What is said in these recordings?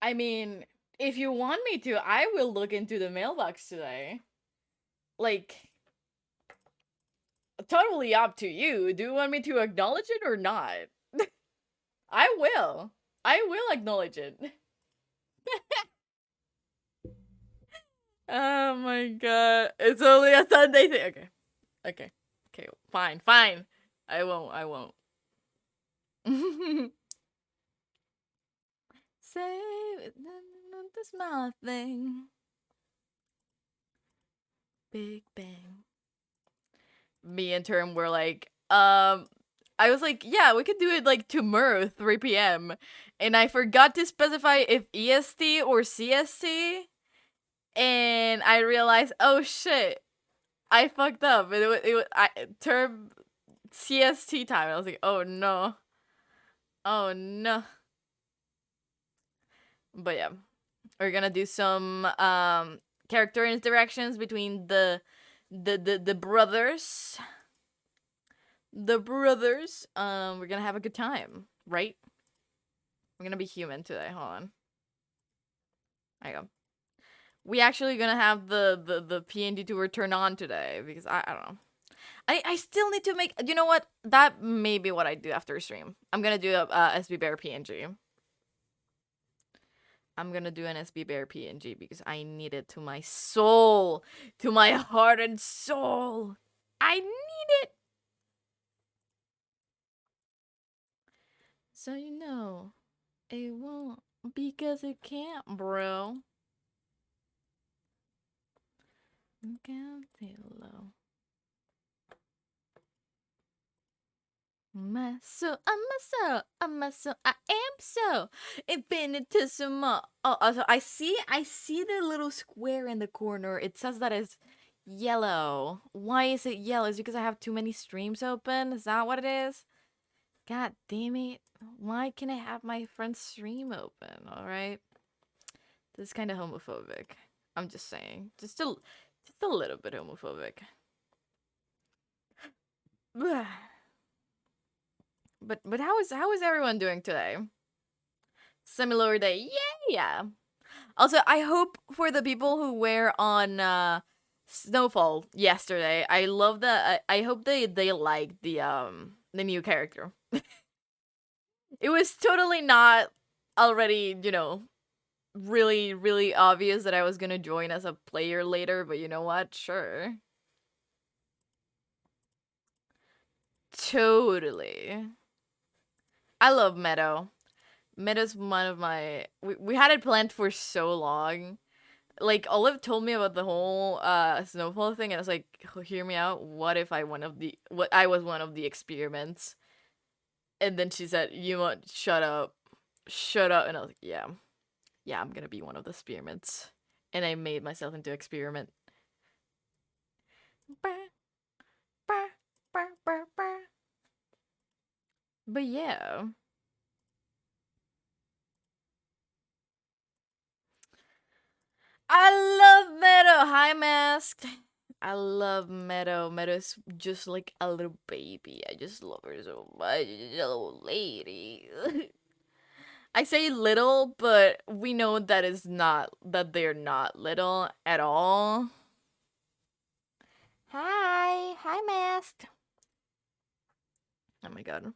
I mean, if you want me to, I will look into the mailbox today. Like, totally up to you. Do you want me to acknowledge it or not? I will. I will acknowledge it. Oh my god. It's only a Sunday thing. Okay. Okay. Okay. Fine. Fine. I won't. I won't. Save it. Not the small thing. Big bang. Me and Term were like, I was like, yeah, we could do it like tomorrow, 3 p.m. And I forgot to specify if EST or CST. And I realized, oh shit, I fucked up. It was term CST time. I was like, oh no. Oh no. But yeah. We're gonna do some character interactions between the brothers. The brothers. We're gonna have a good time, right? We're gonna be human today. Hold on. There you go. We actually gonna have the PNG tour turn on today because I don't know. I still need to make. You know what? That may be what I do after stream. I'm gonna do a SB Bear PNG. I'm gonna do an SB Bear PNG because I need it to my soul, to my heart and soul. I need it. So you know, it won't because it can't, bro. Down too low. I am so infinitesimal. Oh, also, I see the little square in the corner. It says that it's yellow. Why is it yellow? Is it because I have too many streams open? Is that what it is? God damn it. Why can I have my friend's stream open? Alright. This is kind of homophobic. I'm just saying. Just a little bit homophobic. But how is everyone doing today? Similar day. Yeah. Also, I hope for the people who were on Snowfall yesterday, I love that. I hope they liked the new character. It was totally not already, really really obvious that I was going to join as a player later, but you know what? Sure. Totally. I love Meadow. Meadow's one of my we had it planned for so long. Like Olive told me about the whole Snowfall thing, and I was like, hear me out. What if I was one of the experiments? And then she said, "You want shut up, shut up," and I was like, "Yeah, yeah, I'm gonna be one of the experiments." And I made myself into experiment. But yeah. I love Meadow. Hi, Masked. I love Meadow. Meadow's just like a little baby. I just love her so much. Little lady. I say little, but we know that they're not little at all. Hi, Masked. Oh my god.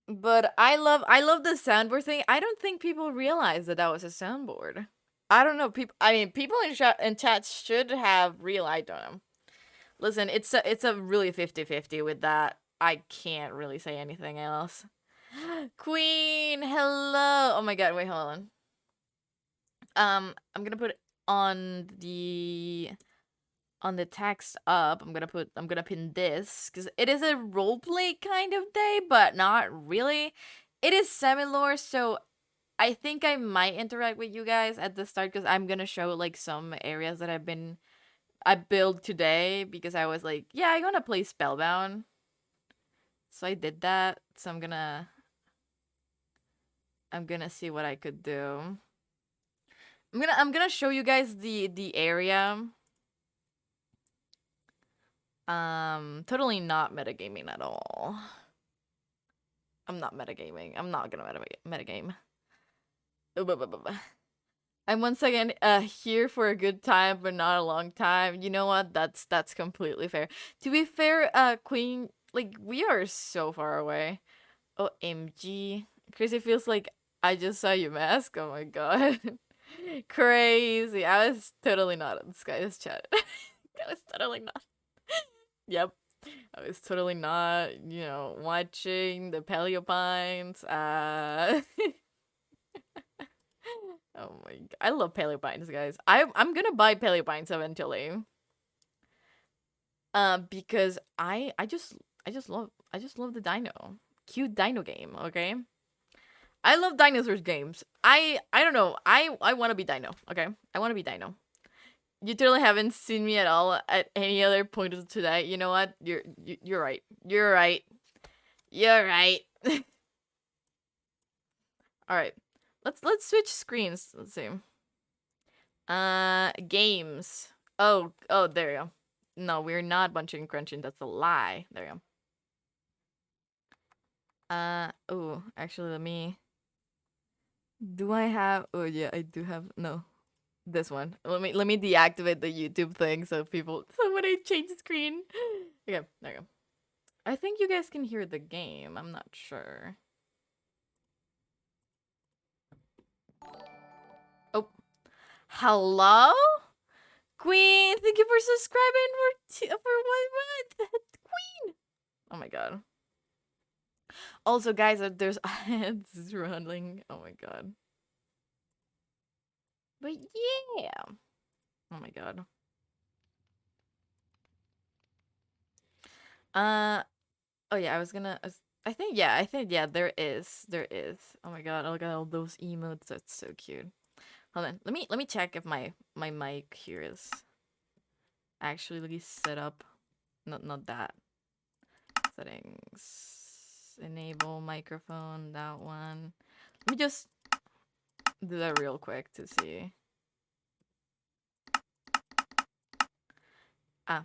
But I love the soundboard thing. I don't think people realize that was a soundboard. I don't know. People in chat should have realized. I don't know. Listen, it's a really 50-50 with that. I can't really say anything else. Queen, hello. Oh my god, wait, hold on. I'm gonna put on the text up. I'm gonna pin this because it is a roleplay kind of day, but not really. It is semi-lore, so I think I might interact with you guys at the start because I'm gonna show like some areas that I built today because I was like, yeah, I wanna play Spellbound. So I did that. So I'm gonna see what I could do. I'm gonna show you guys the area. Totally not metagaming at all. I'm not metagaming. I'm not gonna metagame. I'm once again here for a good time, but not a long time. You know what? That's completely fair. To be fair, Queen, like we are so far away. OMG. Crazy feels like I just saw your mask. Oh my god. Crazy. I was totally not in this guy's chat. I was totally not. Yep. I was totally not, watching the Paleopines. Oh my god. I love Paleopines, guys. I'm gonna buy Paleopines eventually. Because I just love the dino. Cute dino game, okay? I love dinosaurs games. I don't know. I want to be Dino. Okay, I want to be Dino. You totally haven't seen me at all at any other point of today. You know what? You're right. You're right. You're right. All right. Let's switch screens. Let's see. Games. Oh, there you go. No, we're not bunching and crunching. That's a lie. There you go. Oh, actually, let me. Do I have? Oh yeah, I do have. No, this one. Let me deactivate the YouTube thing so when I change the screen. Okay, there you go. I think you guys can hear the game. I'm not sure. Oh, hello, Queen. Thank you for subscribing for what? Queen. Oh my god. Also, guys, there's ads running. Oh my god. But yeah. Oh my god. Uh oh yeah, I think yeah, there is. There is. Oh my god, look at all those emotes. That's so cute. Hold on. Let me check if my mic here is actually set up. Not that. Settings. Enable microphone, that one. Let me just do that real quick to see. Ah.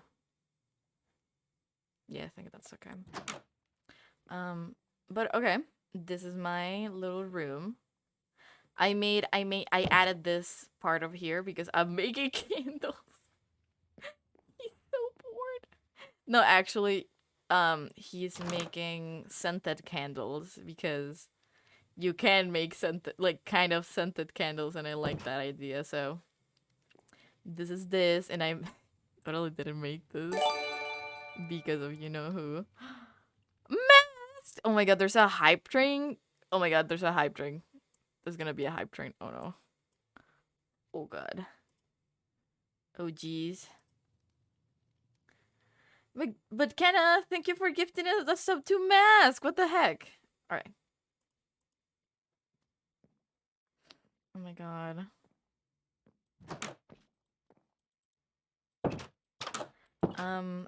Yeah, I think that's okay. But okay. This is my little room. I added this part of here because I'm making candles. He's so bored. No, actually, he's making scented candles because you can make scented, like kind of scented candles, and I like that idea. So this is this, and I totally didn't make this because of you know who. Masked. Oh my god, there's a hype train. Oh my god, there's a hype train. There's gonna be a hype train. Oh no. Oh god. Oh geez. But Kenna, thank you for gifting us the sub to Mask. What the heck? All right. Oh my god.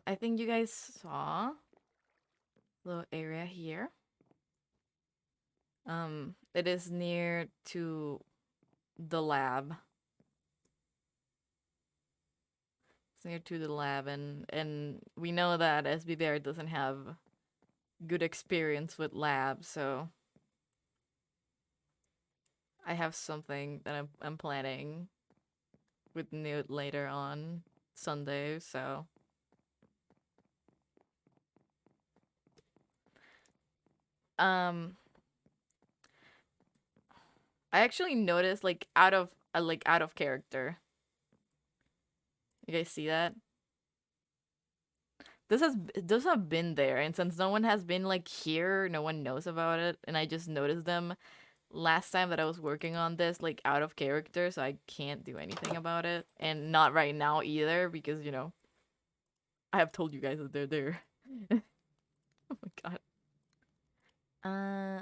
I think you guys saw little area here. It is near to the lab. It's near to the lab, and we know that SB Bear doesn't have good experience with labs, so I have something that I'm planning with Newt later on Sunday, so I actually noticed out of character. You guys see that? Those have been there, and since no one has been like here, no one knows about it, and I just noticed them last time that I was working on this like out of character, so I can't do anything about it, and not right now either because I have told you guys that they're there. Oh my god.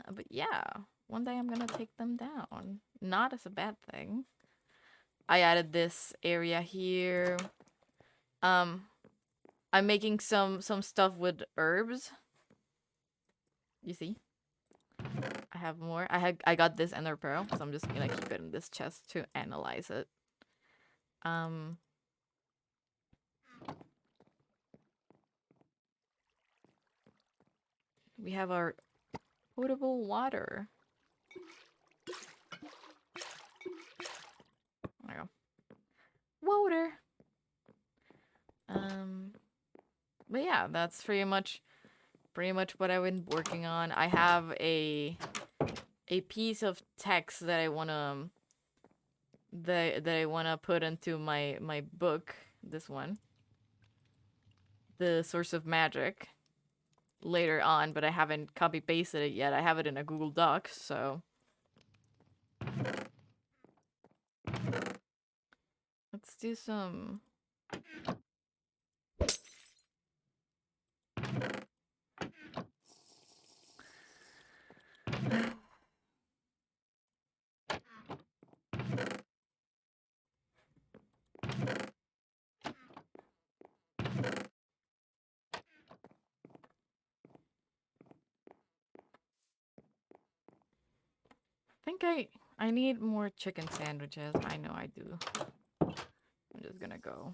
But yeah, one day I'm gonna take them down. Not as a bad thing. I added this area here. I'm making some stuff with herbs. You see? I have more. I got this ender pearl, so I'm just gonna keep it in this chest to analyze it. We have our potable water. water. But yeah, that's pretty much what I've been working on. I have a piece of text that I wanna put into my book. This one, the source of magic, later on, but I haven't copy pasted it yet. I have it in a Google Docs, so let's do some. I think I need more chicken sandwiches. I know I do. I'm just gonna go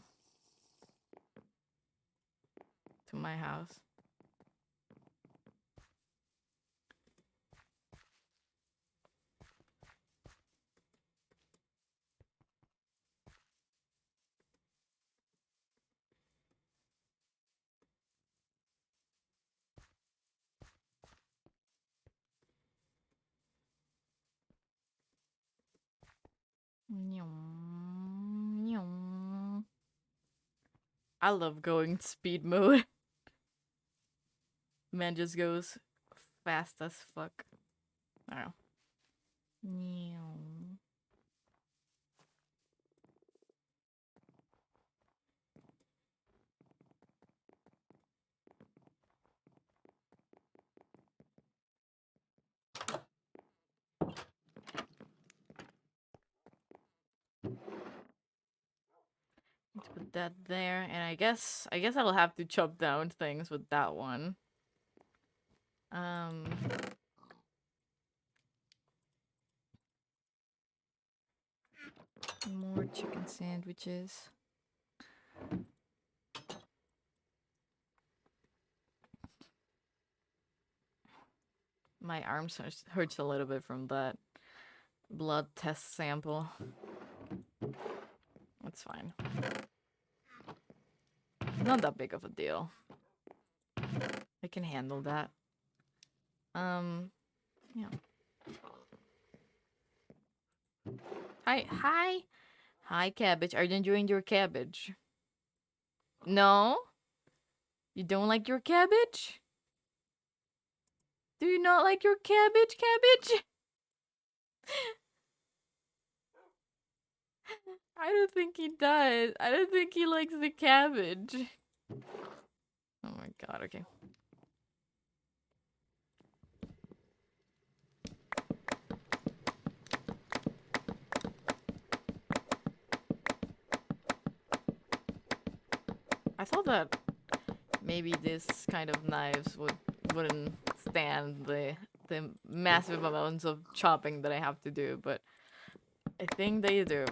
to my house. I love going speed mode. Man just goes fast as fuck. I don't know. Let's put that there, and I guess I'll have to chop down things with that one. More chicken sandwiches. My arms hurts a little bit from that blood test sample. That's fine. Not that big of a deal. I can handle that. Yeah. Hi, cabbage. Are you enjoying your cabbage? No? You don't like your cabbage? Do you not like your cabbage? I don't think he does. I don't think he likes the cabbage. Oh my god, okay. I thought that maybe this kind of knives wouldn't stand the massive amounts of chopping that I have to do, but I think they do.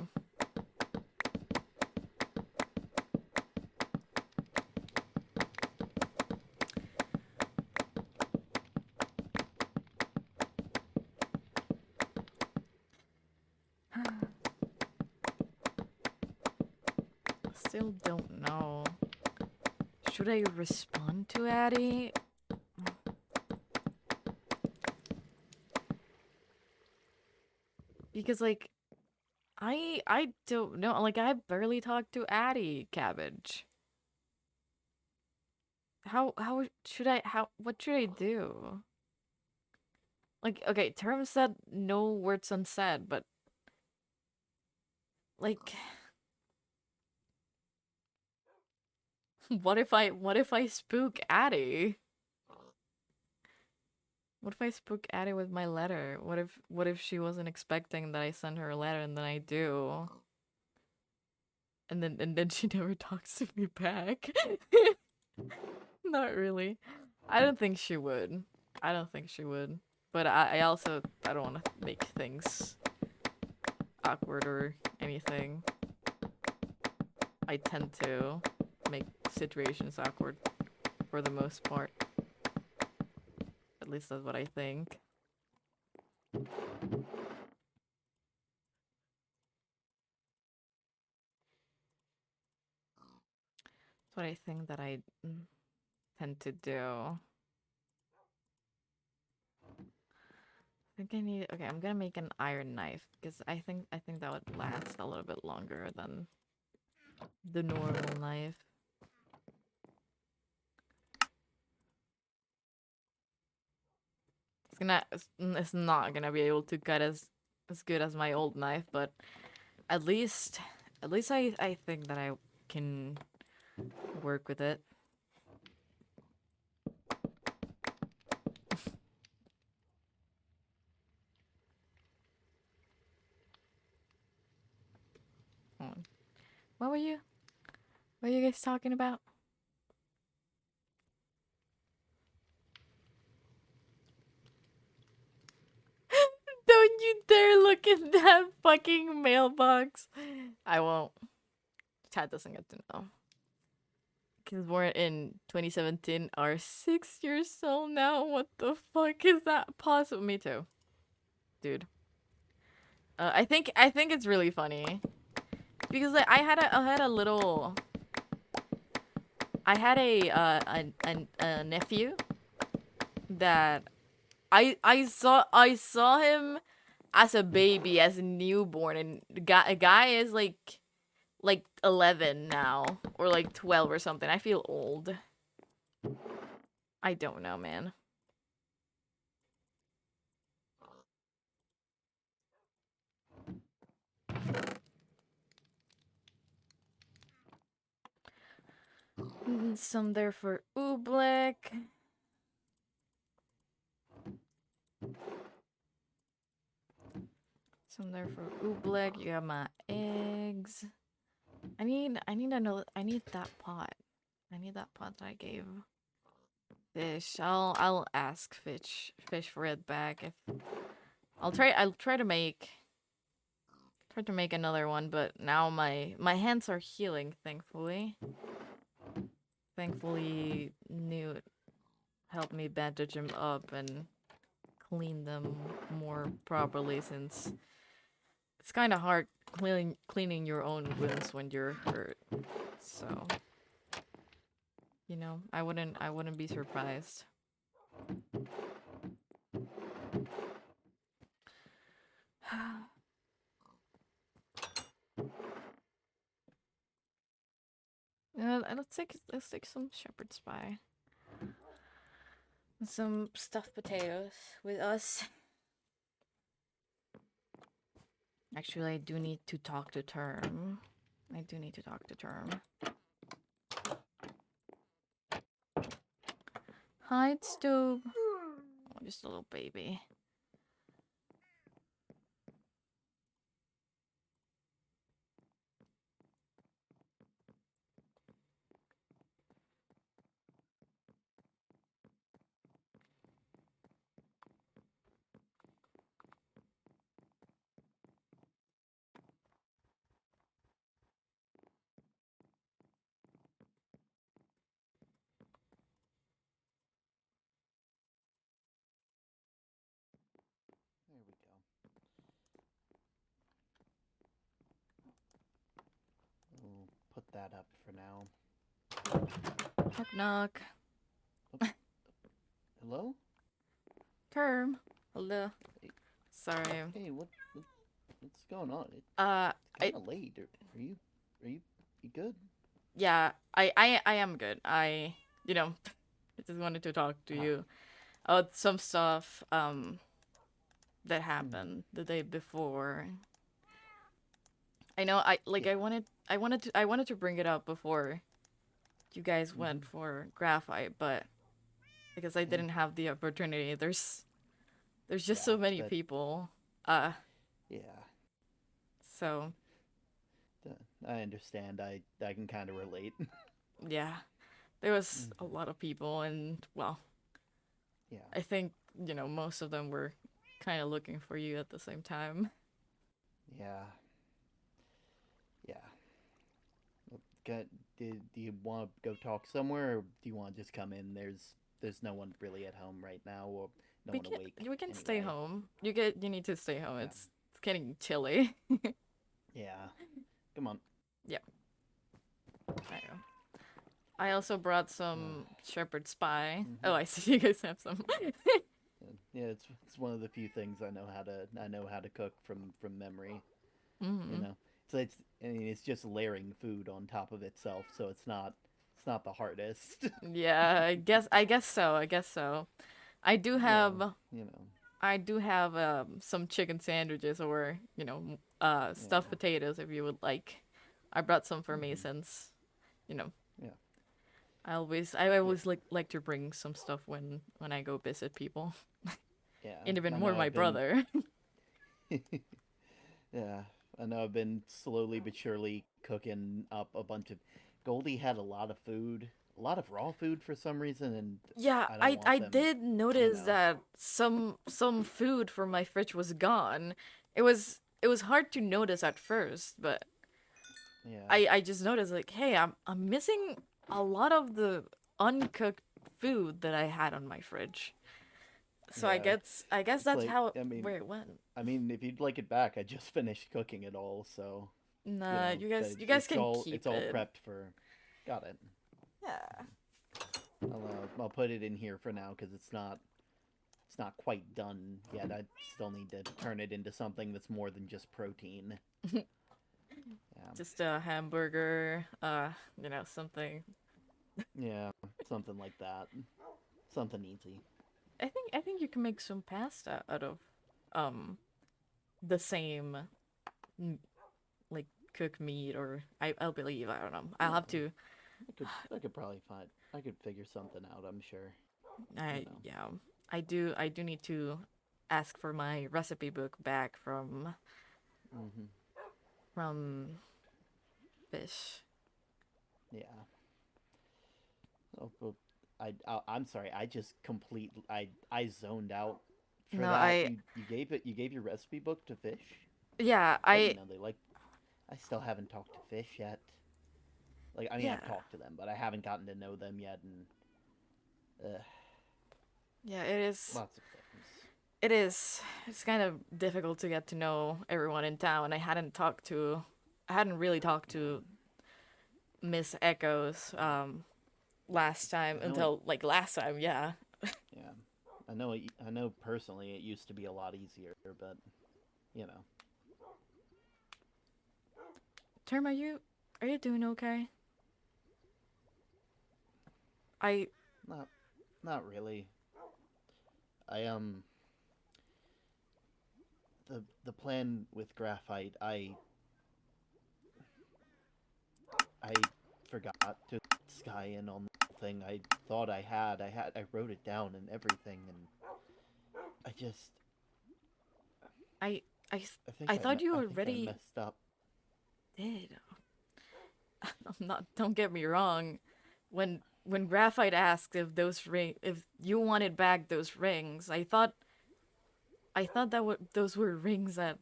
Still don't know. Should I respond to Addie? Because like I don't know. Like I barely talked to Addie Cabbage. How should I what should I do? Like okay, terms said no words unsaid, but like what if I spook Addie? What if I spook Addie with my letter? What if she wasn't expecting that I send her a letter and then I do? And then she never talks to me back. Not really. I don't think she would. But I also I don't want to make things awkward or anything. I tend to make situations awkward for the most part. At least that's what I think. what I think that I tend to do. I think I need. Okay, I'm gonna make an iron knife because I think that would last a little bit longer than the normal knife. It's not gonna be able to cut as good as my old knife, but at least I think that I can work with it. Hold on. What were you guys talking about? Don't you dare look in that fucking mailbox. I won't. Chad doesn't get to know. Kids born in 2017 are 6 years old now. What the fuck is that possible? Me too, dude. I think it's really funny because like, I had a little. I had a nephew that I saw him as a baby, as a newborn, and a guy is like 11 now, or like 12 or something. I feel old. I don't know, man. Some there for oobleck. Some there for oobleck. You got my eggs. I need that pot. I need that pot that I gave Fish. I'll ask Fish for it back. If I'll try to make another one, but now my hands are healing, thankfully. Thankfully, Newt helped me bandage them up and clean them more properly, since it's kind of hard cleaning your own wounds when you're hurt. So, you know, I wouldn't be surprised. Let's take some shepherd's pie. Some stuffed potatoes with us. Actually, I do need to talk to Term. Hi, Stove. Oh, just a little baby. There we go. We'll put that up for now. Knock knock. Oh. Hello? Term. Hello. Hey. Sorry. Hey, what's going on? It's kind of late. Are you good? Yeah, I am good. I just wanted to talk to you about some stuff that happened the day before. I know I wanted to bring it up before you guys went for graphite, but because I didn't have the opportunity, there's just so many people. Yeah. So I understand. I can kind of relate. yeah, there was a lot of people, and well, yeah. I think most of them were kind of looking for you at the same time. Yeah. Yeah. Do you want to go talk somewhere, or do you want to just come in? There's no one really at home right now, or no one awake. We can anyway. stay home. You need to stay home. Yeah. It's getting chilly. Yeah. Come on. Yeah. I know. I also brought Uh, some shepherd's pie. hmm Oh, I see you guys have some. Yeah, it's one of the few things I know how to cook from memory. You Mm. know, so it's I mean it's just layering food on top of itself, so it's not the hardest. Yeah, I guess so. I guess so. I do So have you know, I do have some chicken sandwiches or, stuffed yeah, potatoes if you would like. I brought some for me hmm since, you know, yeah, I yeah, always like to bring some stuff when I go visit people. yeah. And even I more know my I've been brother. yeah, I know I've been slowly but surely cooking up a bunch of. Goldie had a lot of food, a lot of raw food for some reason, and Yeah, I don't I want them. did You notice know, that some food from my fridge was gone. It was hard to notice at first, but yeah, I just noticed like, hey, I'm missing a lot of the uncooked food that I had on my fridge. So I yeah. guess I guess It's that's like how where it went. I mean, if you'd like it back, I just finished cooking it all, so you Nah, know you guys you guys can it's keep all it. prepped for. Got it. Yeah. I'll put it in here for now because it's not quite done yet. I still need to turn it into something that's more than just protein. Yeah, Just a hamburger, something. yeah, something like that. Something easy. I think you can make some pasta out of um the same mm, like cooked meat or I'll believe I don't know. I'll have Yeah, to I could probably find. I could figure something out. I'm sure. You I know. yeah. I do need to ask for my recipe book back Hmm from fish. Yeah. Oh, well, I'm sorry. I just complete. I zoned out for No, that. You gave your recipe book to fish. yeah, I didn't I know they like. I still haven't talked to fish yet. Like I mean, yeah. I've talked to them, but I haven't gotten to know them yet, and Yeah, it is. lots of things. It is. It's kind of difficult to get to know everyone in town. I hadn't really talked Yeah, to Miss Echoes last time I know it. until like last time, yeah. Yeah, I know. I know personally, it used to be a lot easier, but you know, Term, are you doing okay? I not not really. I the plan with graphite, I forgot to sky in on the thing. I thought I wrote it down and everything, and I just I I think I thought you I think I already messed up. did. I'm not. Don't get me wrong. When Graphite asked if you wanted back those rings, I thought that those were rings that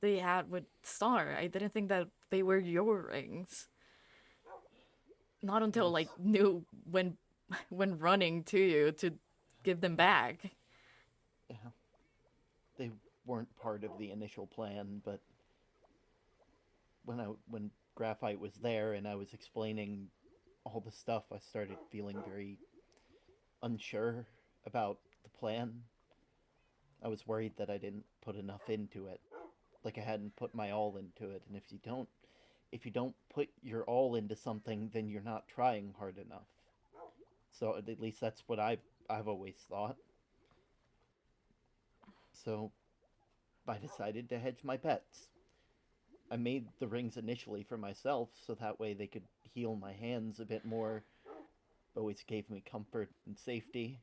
they had with Star. I didn't think that they were your rings. Not It until was like knew when running to you to give them back. yeah, they weren't part of the initial plan, but when graphite was there and I was explaining all the stuff, I started feeling very unsure about the plan. I was worried that I didn't put enough into it. Like I hadn't put my all into it, and if you don't put your all into something, then you're not trying hard enough. So at least that's what I've always thought. So I decided to hedge my bets. I made the rings initially for myself so that way they could heal my hands a bit more. Always gave me comfort and safety.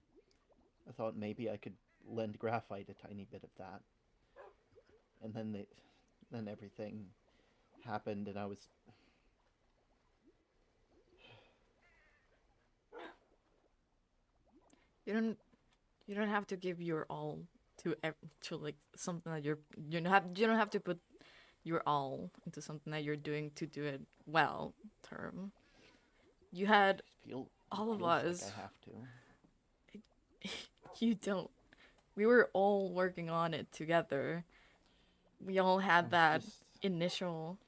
I thought maybe I could lend graphite a tiny bit of that. And then everything happened and I was You don't you don't have to give your all to like something that you don't have to put your all into something that you're doing to do it well. Term. You had it all of feels like I us. have to. You don't. We were all working on it together. We all I had was that just initial,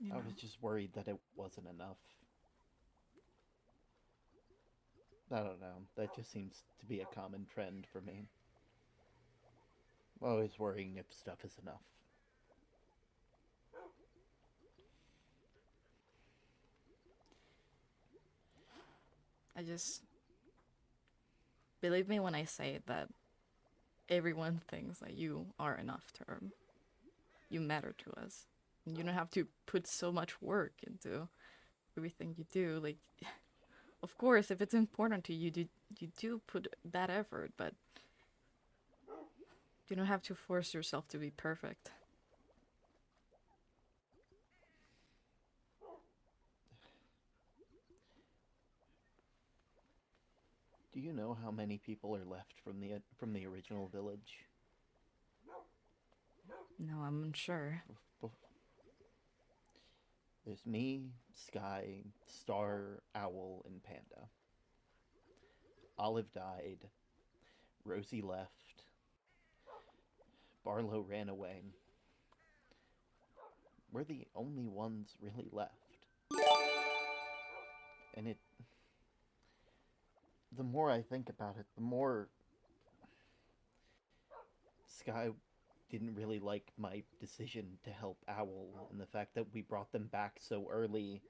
you I know. was just worried that it wasn't enough. I don't know. That just seems to be a common trend for me. Always worrying if stuff is enough. I just believe me when I say that everyone thinks that you are enough term. You matter to us. And you don't have to put so much work into everything you do. Like, of course, if it's important to you, you do put that effort, but you don't have to force yourself to be perfect. Do you know how many people are left from the original village? No, I'm unsure. There's me, Sky, Star, Owl, and Panda. Olive died. Rosie left. Barlow ran away. We're the only ones really left. And the more I think about it, the more Sky didn't really like my decision to help Owl and the fact that we brought them back so early,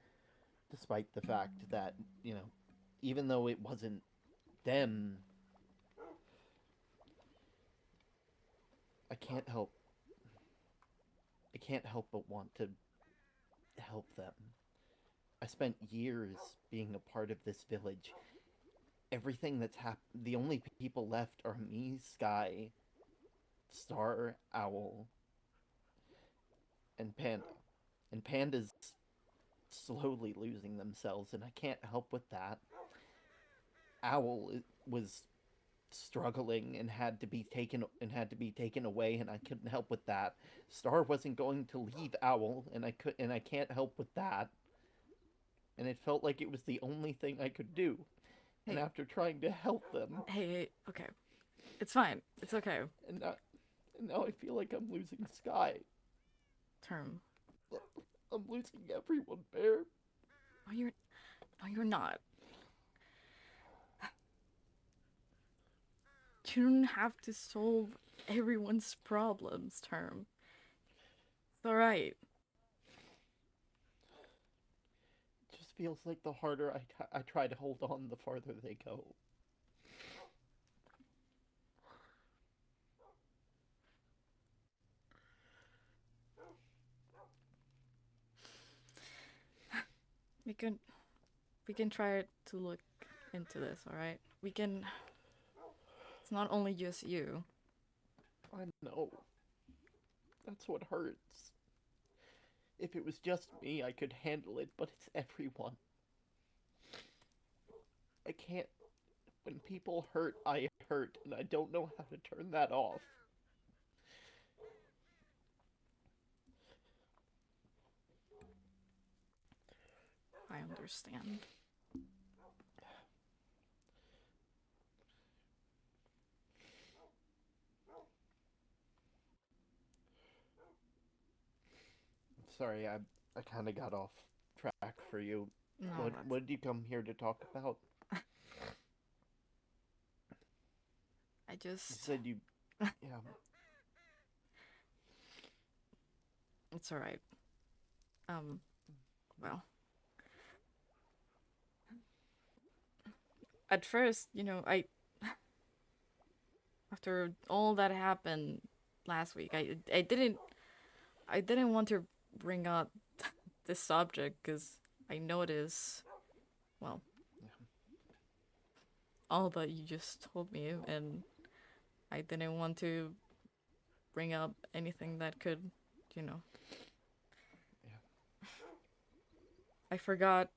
despite the fact that, even though it wasn't them, I can't help I can't help but want to help them. I spent years being a part of this village. Everything that's happened, the only people left are me, Sky, Star, Owl, and Panda. And Panda's slowly losing themselves, and I can't help with that. Owl was struggling and had to be taken away, and I couldn't help with that. Star wasn't going to leave Owl, and I can't help with that. And it felt like it was the only thing I could do. And Hey, after trying to help them, hey, okay. It's fine. It's okay. and now, and now I feel like I'm losing Sky. Term. I'm losing everyone, Bear. No, you're not. You don't have to solve everyone's problems, term. It's alright. It just feels like the harder I try to hold on, the farther they go. We can we can try to look into this, alright? We can it's not only just you. I know. That's what hurts. If it was just me, I could handle it, but it's everyone. I can't. When people hurt, I hurt, and I don't know how to turn that off. I understand. Sorry, I kind of got off track for you. No, What did you come here to talk about? I You just said you. Yeah. it's alright. Um well, at first, I after all that happened last week, I didn't want to bring up this subject because I know it is, well, all that you just told me, and I didn't want to bring up anything that could, you know. Yeah. I forgot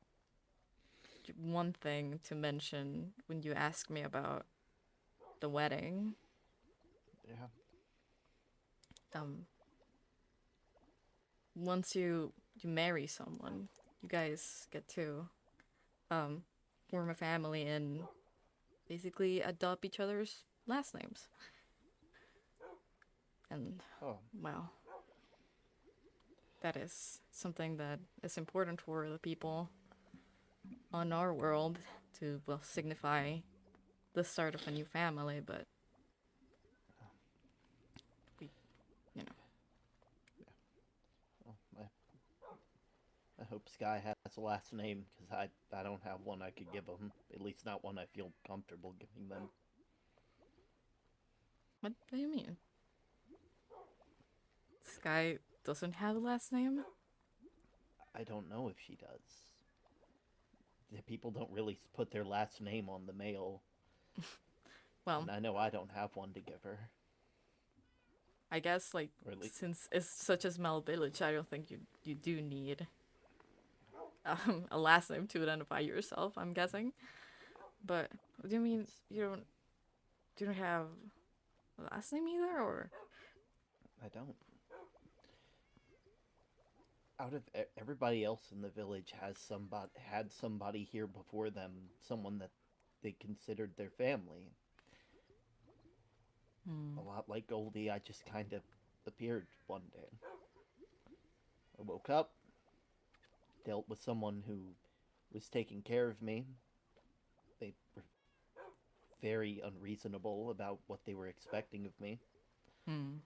one thing to mention when you asked me about the wedding. Yeah. Um, once you marry someone, you guys get to um form a family and basically adopt each other's last names. And Oh. well, that is something that is important for the people on our world. to, well, signify the start of a new family, but we, you know. Well, I hope Sky has a last name, because I don't have one I could give them. At least not one I feel comfortable giving them. What do you mean? Sky doesn't have a last name? I don't know if she does. People don't really put their last name on the mail. Well, And I know I don't have one to give her. I guess, like, Or at least, since it's such a small village, I don't think you do need a last name to identify yourself, I'm guessing. But what do you mean you don't have a last name either, or? I don't. Out of everybody else in the village had somebody here before them, someone that they considered their family. A lot like Goldie, I just kind of appeared one day. I woke up, dealt with someone who was taking care of me. They were very unreasonable about what they were expecting of me. Hmm.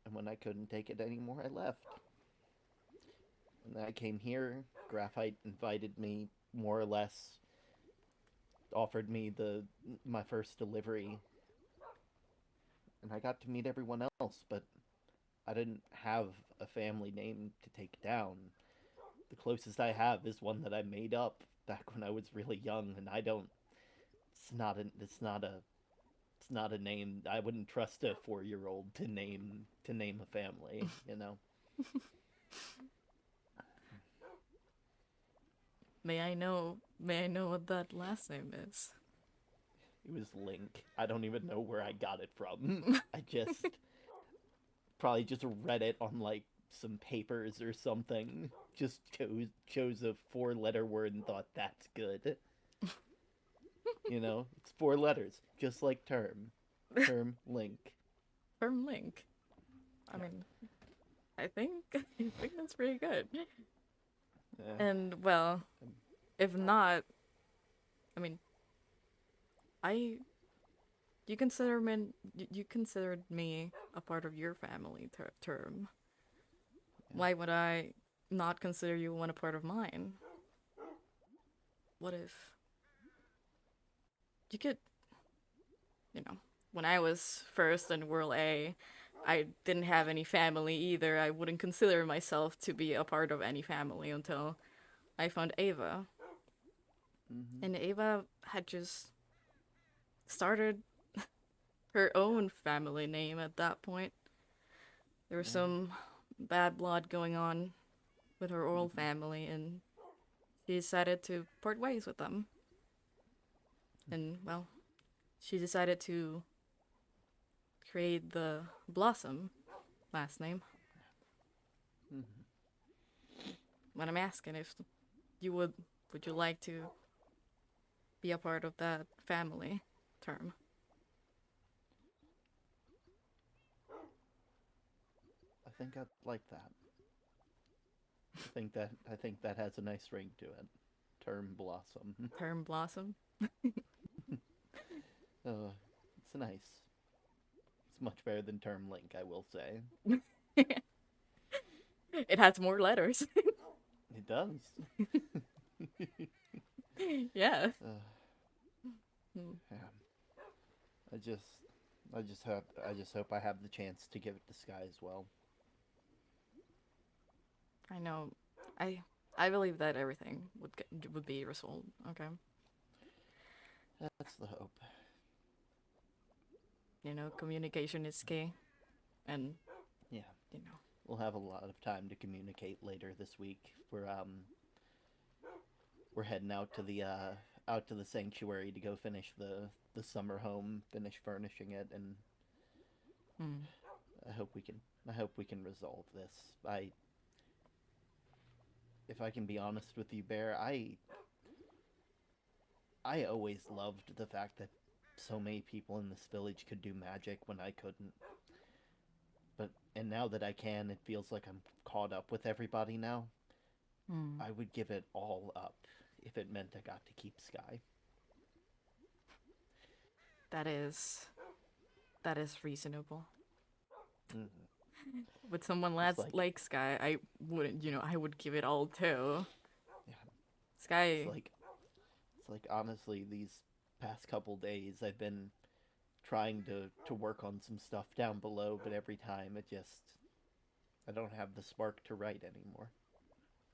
And when I couldn't take it anymore, I left. And then I came here. Graphite invited me, more or less, offered me my first delivery, and I got to meet everyone else. But I didn't have a family name to take down. The closest I have is one that I made up back when I was really young, and I don't. It's not a name. I wouldn't trust a 4-year-old to name a family. You know. May I know what that last name is? It was Link. I don't even know where I got it from. I just probably just read it on like some papers or something. Just chose a 4-letter word and thought that's good. You know, it's 4 letters, just like term link. Firm link. I Yeah. mean, I think I think that's pretty good. Yeah. And well, if not, I mean, I you considered me a part of your family term. Yeah. Why would I not consider you one a part of mine? What if you could, you know, when I was first in World A, I didn't have any family either. I wouldn't consider myself to be a part of any family until I found Ava. Mm-hmm. And Ava had just started her own family name at that point. There was Yeah. some bad blood going on with her old Mm-hmm. family, and she decided to part ways with them. And, well, she decided to create the Blossom last name. Mm-hmm. When I'm asking if you would you like to be a part of that family term? I think I'd like that. I think that has a nice ring to it. Term blossom. Term Blossom? It's nice. It's much better than term link, I will say. It has more letters. It does. Yeah. Uh, Hmm. yeah. I just I just hope I have the chance to give it to Sky as well. I know. I I believe that everything would be resolved. Okay. That's the hope. You know, communication is key, and Yeah, you know. we'll have a lot of time to communicate later this week. We're heading out to the sanctuary to go finish the summer home, finish furnishing it, and Hmm. I hope we can I hope we can resolve this. I If I can be honest with you, Bear, I always loved the fact that so many people in this village could do magic when I couldn't. And now that I can, it feels like I'm caught up with everybody now. Hmm. I would give it all up if it meant I got to keep Sky. That is reasonable. Mhm. With someone It's like Sky, I wouldn't, I would give it all too. yeah, it's Sky, like it's like honestly, these past couple days I've been trying to work on some stuff down below, but every time I don't have the spark to write anymore.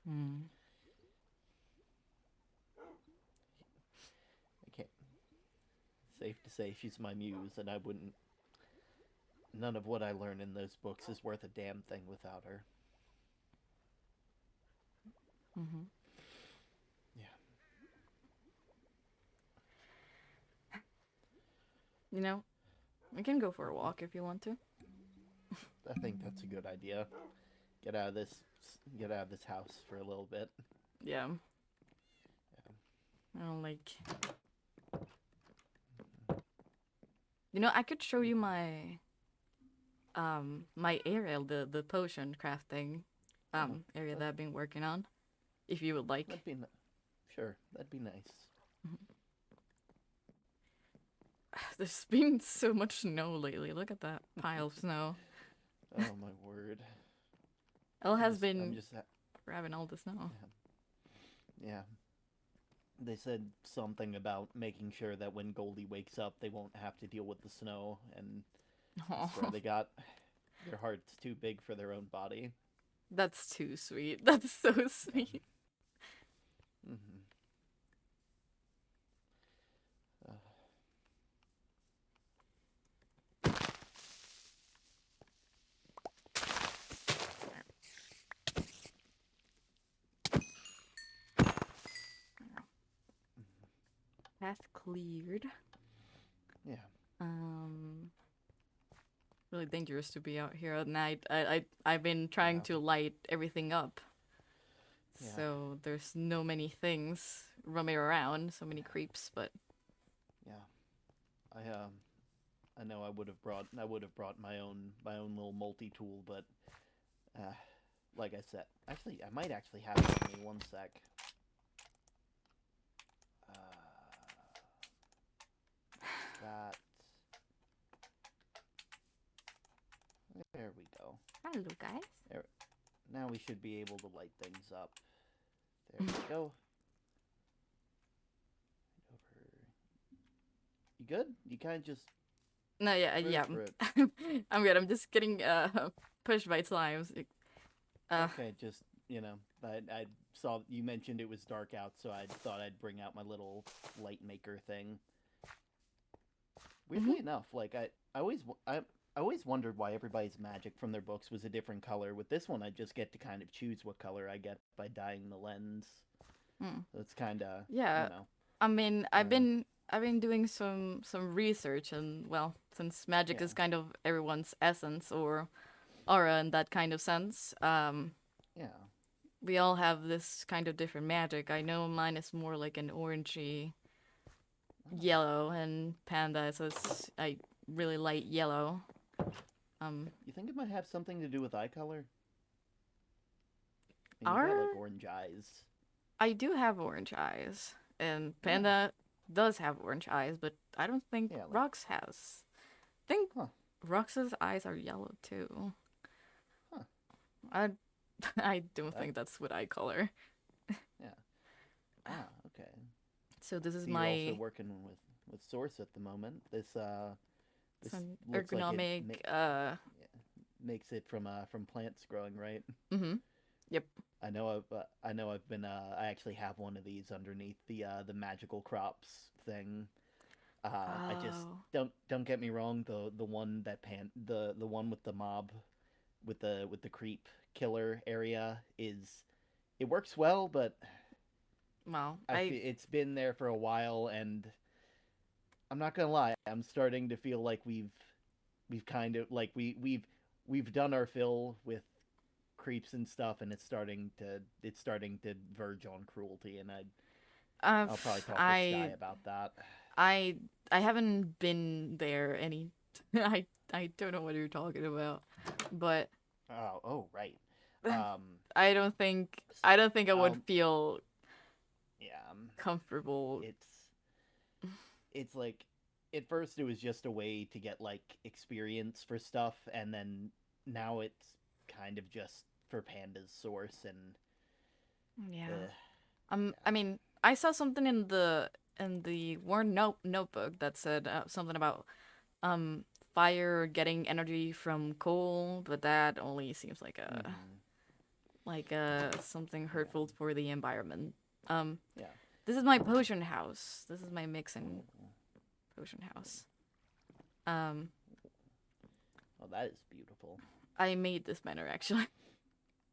hmm. I can't. Safe to say she's my muse, and I wouldn't. None of what I learn in those books is worth a damn thing without her. Mm-hmm. Yeah, We can go for a walk if you want to. I think that's a good idea. Get out of this. Get out of this house for a little bit. Yeah. Yeah. I don't like. I could show you my area, the potion crafting area that I've been working on, if you would like. Sure. That'd be nice. There's been so much snow lately. Look at that pile of snow. Oh my word. Elle has I'm been just. grabbing all the snow. Yeah. They said something about making sure that when Goldie wakes up, they won't have to deal with the snow, and I swear they got their hearts too big for their own body. That's too sweet. That's so sweet. Mm-hmm. Path cleared. Yeah. Really dangerous to be out here at night. I've been trying to light everything up. Yeah. So there's no many things roaming around, so many creeps, but yeah. I know I would have brought my own little multi tool, but like I said, actually I might actually have it with me. One sec. That. There we go. hello guys. There. Now we should be able to light things up. There we go. Over. You good? You kind of just. No, yeah. I'm good. I'm just getting pushed by slimes. Okay, just I saw you mentioned it was dark out, so I thought I'd bring out my little light maker thing. Weirdly enough, like I always wondered why everybody's magic from their books was a different color. With this one, I just get to kind of choose what color I get by dyeing the lens. So it's kind of yeah. I mean, I've been doing some research, and well, since magic is kind of everyone's essence or aura in that kind of sense, we all have this kind of different magic. I know mine is more like an orangey yellow, and Panda is I really light yellow. You think it might have something to do with eye color? I mean, you got like orange eyes. I do have orange eyes, and Panda does have orange eyes, but I don't think Rox has. I think Rox's eyes are yellow too. Huh. I don't think that's what eye color. Yeah. Okay. So this is so my. You're also working with Source at the moment. This some looks ergonomic. like it makes it from plants growing, right? Mm-hmm. Yep. I know I've been I actually have one of these underneath the magical crops thing. I just don't get me wrong, the one that the one with the mob with the creep killer area it works well, but well, it's been there for a while, and I'm not gonna lie, I'm starting to feel like we've kind of like we've done our fill with creeps and stuff, and it's starting to verge on cruelty, and I'll probably talk to Sky about that. I haven't been there any. I don't know what you're talking about, but right. I don't think I would feel comfortable. It's like at first it was just a way to get like experience for stuff, and then now it's kind of just for Panda's source and Yeah. uh, I yeah. mean, I saw something in the Warren notebook that said something about um fire getting energy from coal, but that only seems Mm-hmm. like something Yeah. hurtful for the environment. Um, Yeah. this is my potion house. This is my mixing Oh, potion house. Um, oh, that is beautiful. I made this banner actually.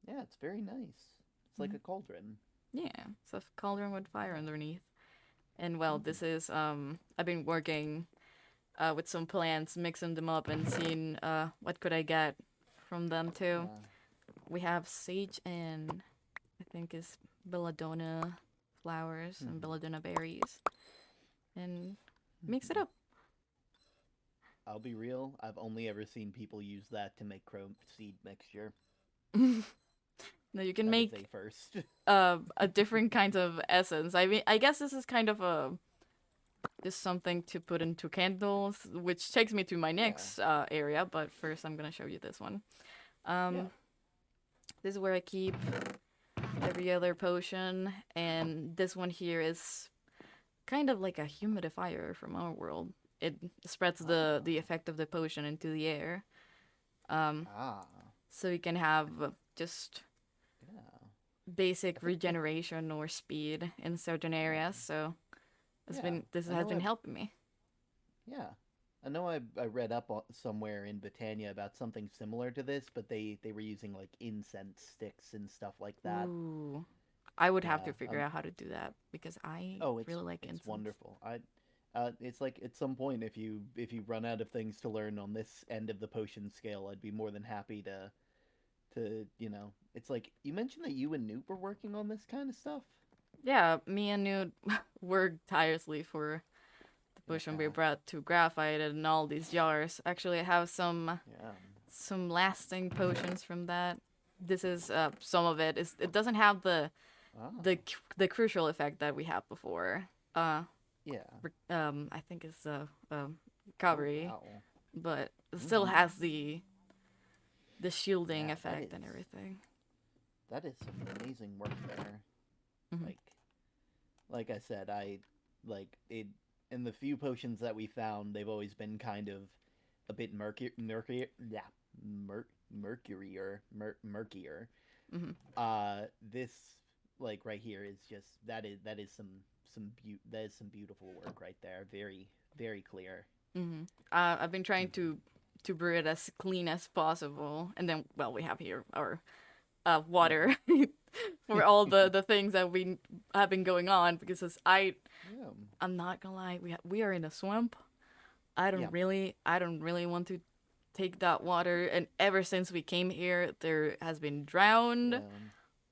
Yeah, it's very nice. It's like Mhm. a cauldron. Yeah, it's a cauldron with fire Yeah. underneath. And well, Mm-hmm. this is I've been working with some plants, mixing them up and seeing what could I get from them too. Yeah. We have sage and I think is belladonna flowers and Mm-hmm. belladonna berries, and mix it Mm-hmm. up. I'll be real. I've only ever seen people use that to make chrome seed mixture. Now you can That is make a first. a different kind of essence. I mean, I guess this is kind of a just something to put into candles, which takes me to my Yeah. next area. But first, I'm gonna show you this one. Yeah. Um, this is where I keep every other potion, and this one here is kind of like a humidifier from our world. It spreads Ah. the effect of the potion into the air, um, Ah. so you can have just Yeah. basic I think that. regeneration or speed in certain Yeah. areas. So Yeah. this I has know. been helping me. Yeah. I know. I read up somewhere in Britannia about something similar to this, but they were using like incense sticks and stuff like that. Ooh, I would have Yeah. to figure out how to do that because I Oh, really like it's incense. wonderful. It's like at some point if you run out of things to learn on this end of the potion scale, I'd be more than happy to It's like you mentioned that you and Newt were working on this kind of stuff. Yeah, me and Newt worked tirelessly for the potion we Yeah. brought to graphite and all these jars. Actually, I have Yeah. some lasting potions from that. This is some of it. It doesn't have Ah. the crucial effect that we had before. Yeah. I think it's Oh recovery, wow. but it still Mm-hmm. has the shielding Yeah, effect and everything. that is some amazing work there. Hmm. Like like I said, I like it in the few potions that we found, they've always been kind of a bit yeah, mer- murkier. Hmm. This like right here is just that is that is some beautiful work right there. Very clear. Hmm. I've been trying Mm-hmm. to brew it as clean as possible, and then well, we have here our Yeah. water for all the things that we have been going on because Yeah. I'm not gonna lie, we are in a swamp. Yeah. I don't really want to take that water, and ever since we came here there has been drowned Yeah.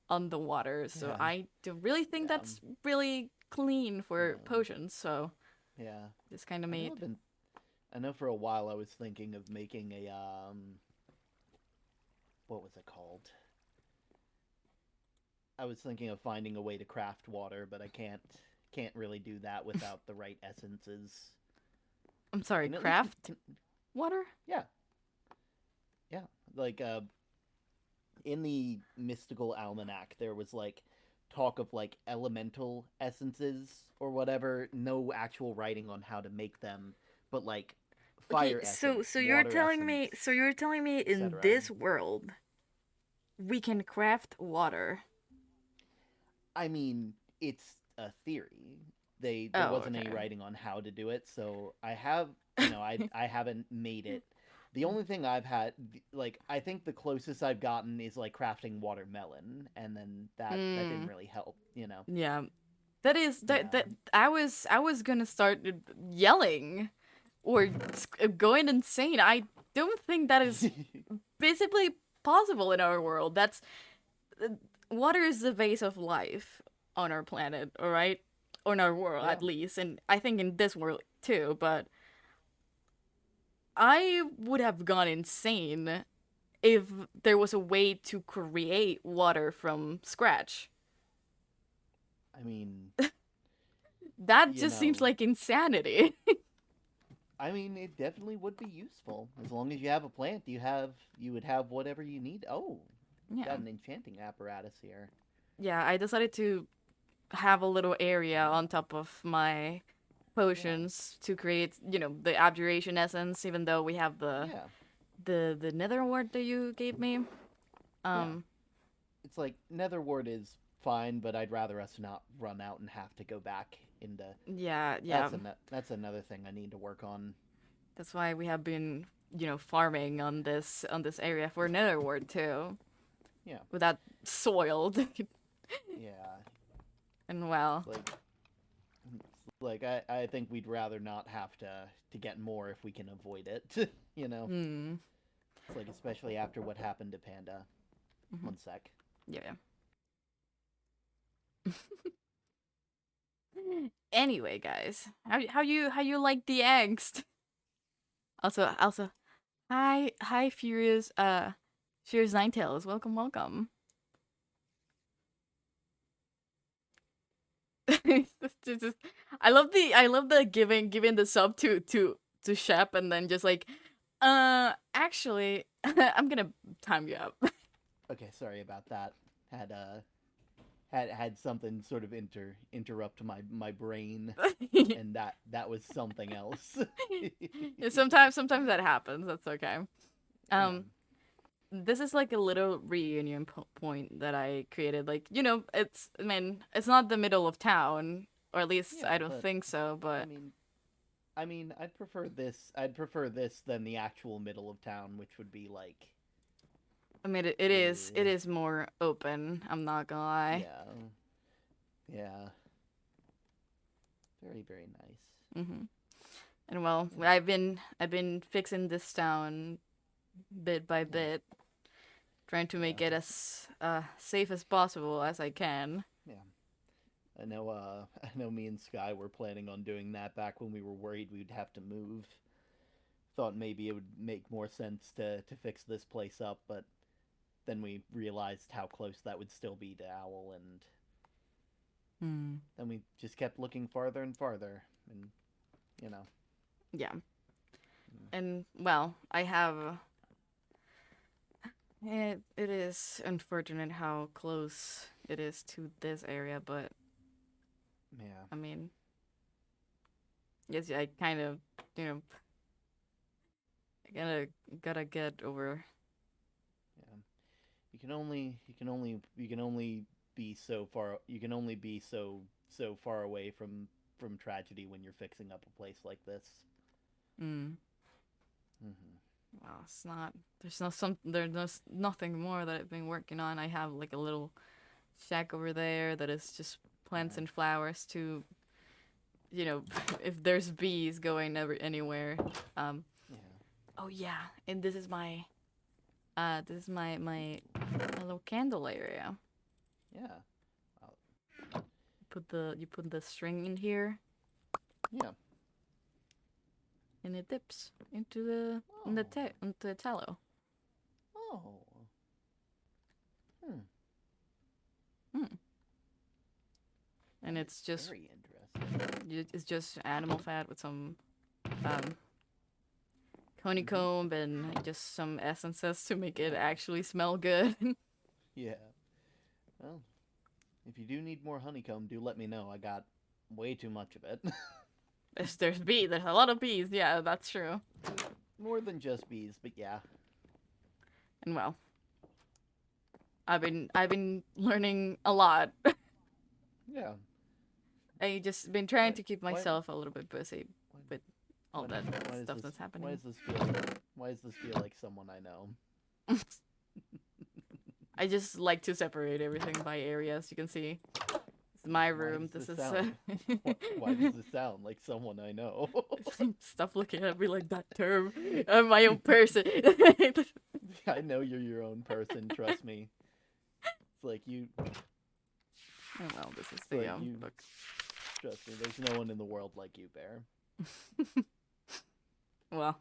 on the water, so Yeah. I don't really think Yeah. that's really clean for Yeah. potions, so Yeah. this kind of I know made I've been I know for a while I was thinking of making a what was it called? I was thinking of finding a way to craft water, but I can't really do that without the right essences. I'm sorry, Can at least craft water. yeah, yeah. Like in the mystical almanac there was like talk of like elemental essences or whatever, no actual writing on how to make them, but like Okay, fire essence, so water essence, you're telling me in etc. this world we can craft water. I mean, it's a theory. There Oh, wasn't any okay. writing on how to do it, so I have I haven't made it. The only thing I've had, like, I think the closest I've gotten is like crafting watermelon, and then that didn't Mm, really help. yeah. That is Yeah. that I was gonna start yelling or going insane. I don't think that is physically possible in our world. That's uh, water is the base of life on our planet, all right? On our world Yeah. at least, and I think in this world too, but I would have gone insane if there was a way to create water from scratch. I mean, That you just seems know, like insanity. I mean, it definitely would be useful as long as you have a plant. You would have whatever you need. Oh, Yeah. got an enchanting apparatus here. Yeah, I decided to have a little area on top of my Yeah, potions to create, the abjuration essence, even though we have the yeah, the nether wart that you gave me. yeah. Um, It's like Nether wart is fine, but I'd rather us not run out and have to go back into. yeah, yeah. That's another thing I need to work on. That's why we have been, farming on this area for nether wart too, Yeah, with that soiled. yeah. And well, I think we'd rather not have to get more if we can avoid it. you know, hmm. it's like especially after what happened to Panda. Hmm. One sec. Yeah, yeah. Anyway, guys, how you like the angst? Also, hi, Furious Ninetales. Welcome, welcome. I love the giving the sub to Shep and then just like, actually, I'm gonna time you up. Okay, sorry about that. Had had something sort of interrupt my brain, and that was something else. Yeah, sometimes that happens. That's okay. yeah, Um, this is like a little reunion point that I created. Like, I mean, it's not the middle of town, or at least yeah, I don't but think so. I But mean, I'd prefer this. I'd prefer this than the actual middle of town, which would be like, I mean, it is uh, it is more open. I'm not gonna lie. yeah, yeah, very very nice. Hmm. And well, Yeah, I've been fixing this town bit by yeah, bit, trying to make yeah, it as safe as possible as I can. yeah. I know. I know. Me and Sky were planning on doing that back when we were worried we'd have to move. Thought maybe it would make more sense to fix this place up, but then we realized how close that would still be to Owl, and Hmm. then we just kept looking farther and farther, and you know. Yeah. And well, I have. It is unfortunate how close it is to this area, but Yeah, I mean, yes, I kind of, you know, I gotta get over. yeah. You can only be so far. You can only be so far away from tragedy when you're fixing up a place like this. Mm. Hmm. Well, it's not. There's nothing more that I've been working on. I have like a little shack over there that is just plants Yeah, and flowers to, if there's bees going anywhere. Um. yeah, Oh yeah, and this is my little candle area. yeah. You put the string in here, Yeah. and it dips into the Oh. into the tallow. Oh. Hmm. Mm. And That is it's just very interesting. it's just animal fat with some um Mm-hmm. honeycomb and just some essences to make it actually smell good. Yeah. Well, if you do need more honeycomb, do let me know. I got way too much of it. There's a lot of bees. Yeah, that's true. More than just bees, but yeah. And well, I've been learning a lot. Yeah. I just been trying Why? to keep Why? myself a little bit busy Why? with all that Why does stuff this? that's Why happening. does this feel? Why does this feel like someone I know? I just like to separate everything by areas. You can see, it's my Why room. does This this is sound? Why does this sound like someone I know? stop looking at me like that term. I'm my own person. I know you're your own person. Trust me. It's like you. Oh well, this is It's the like you. book. Trust me. There's no one in the world like you, Bear. Well,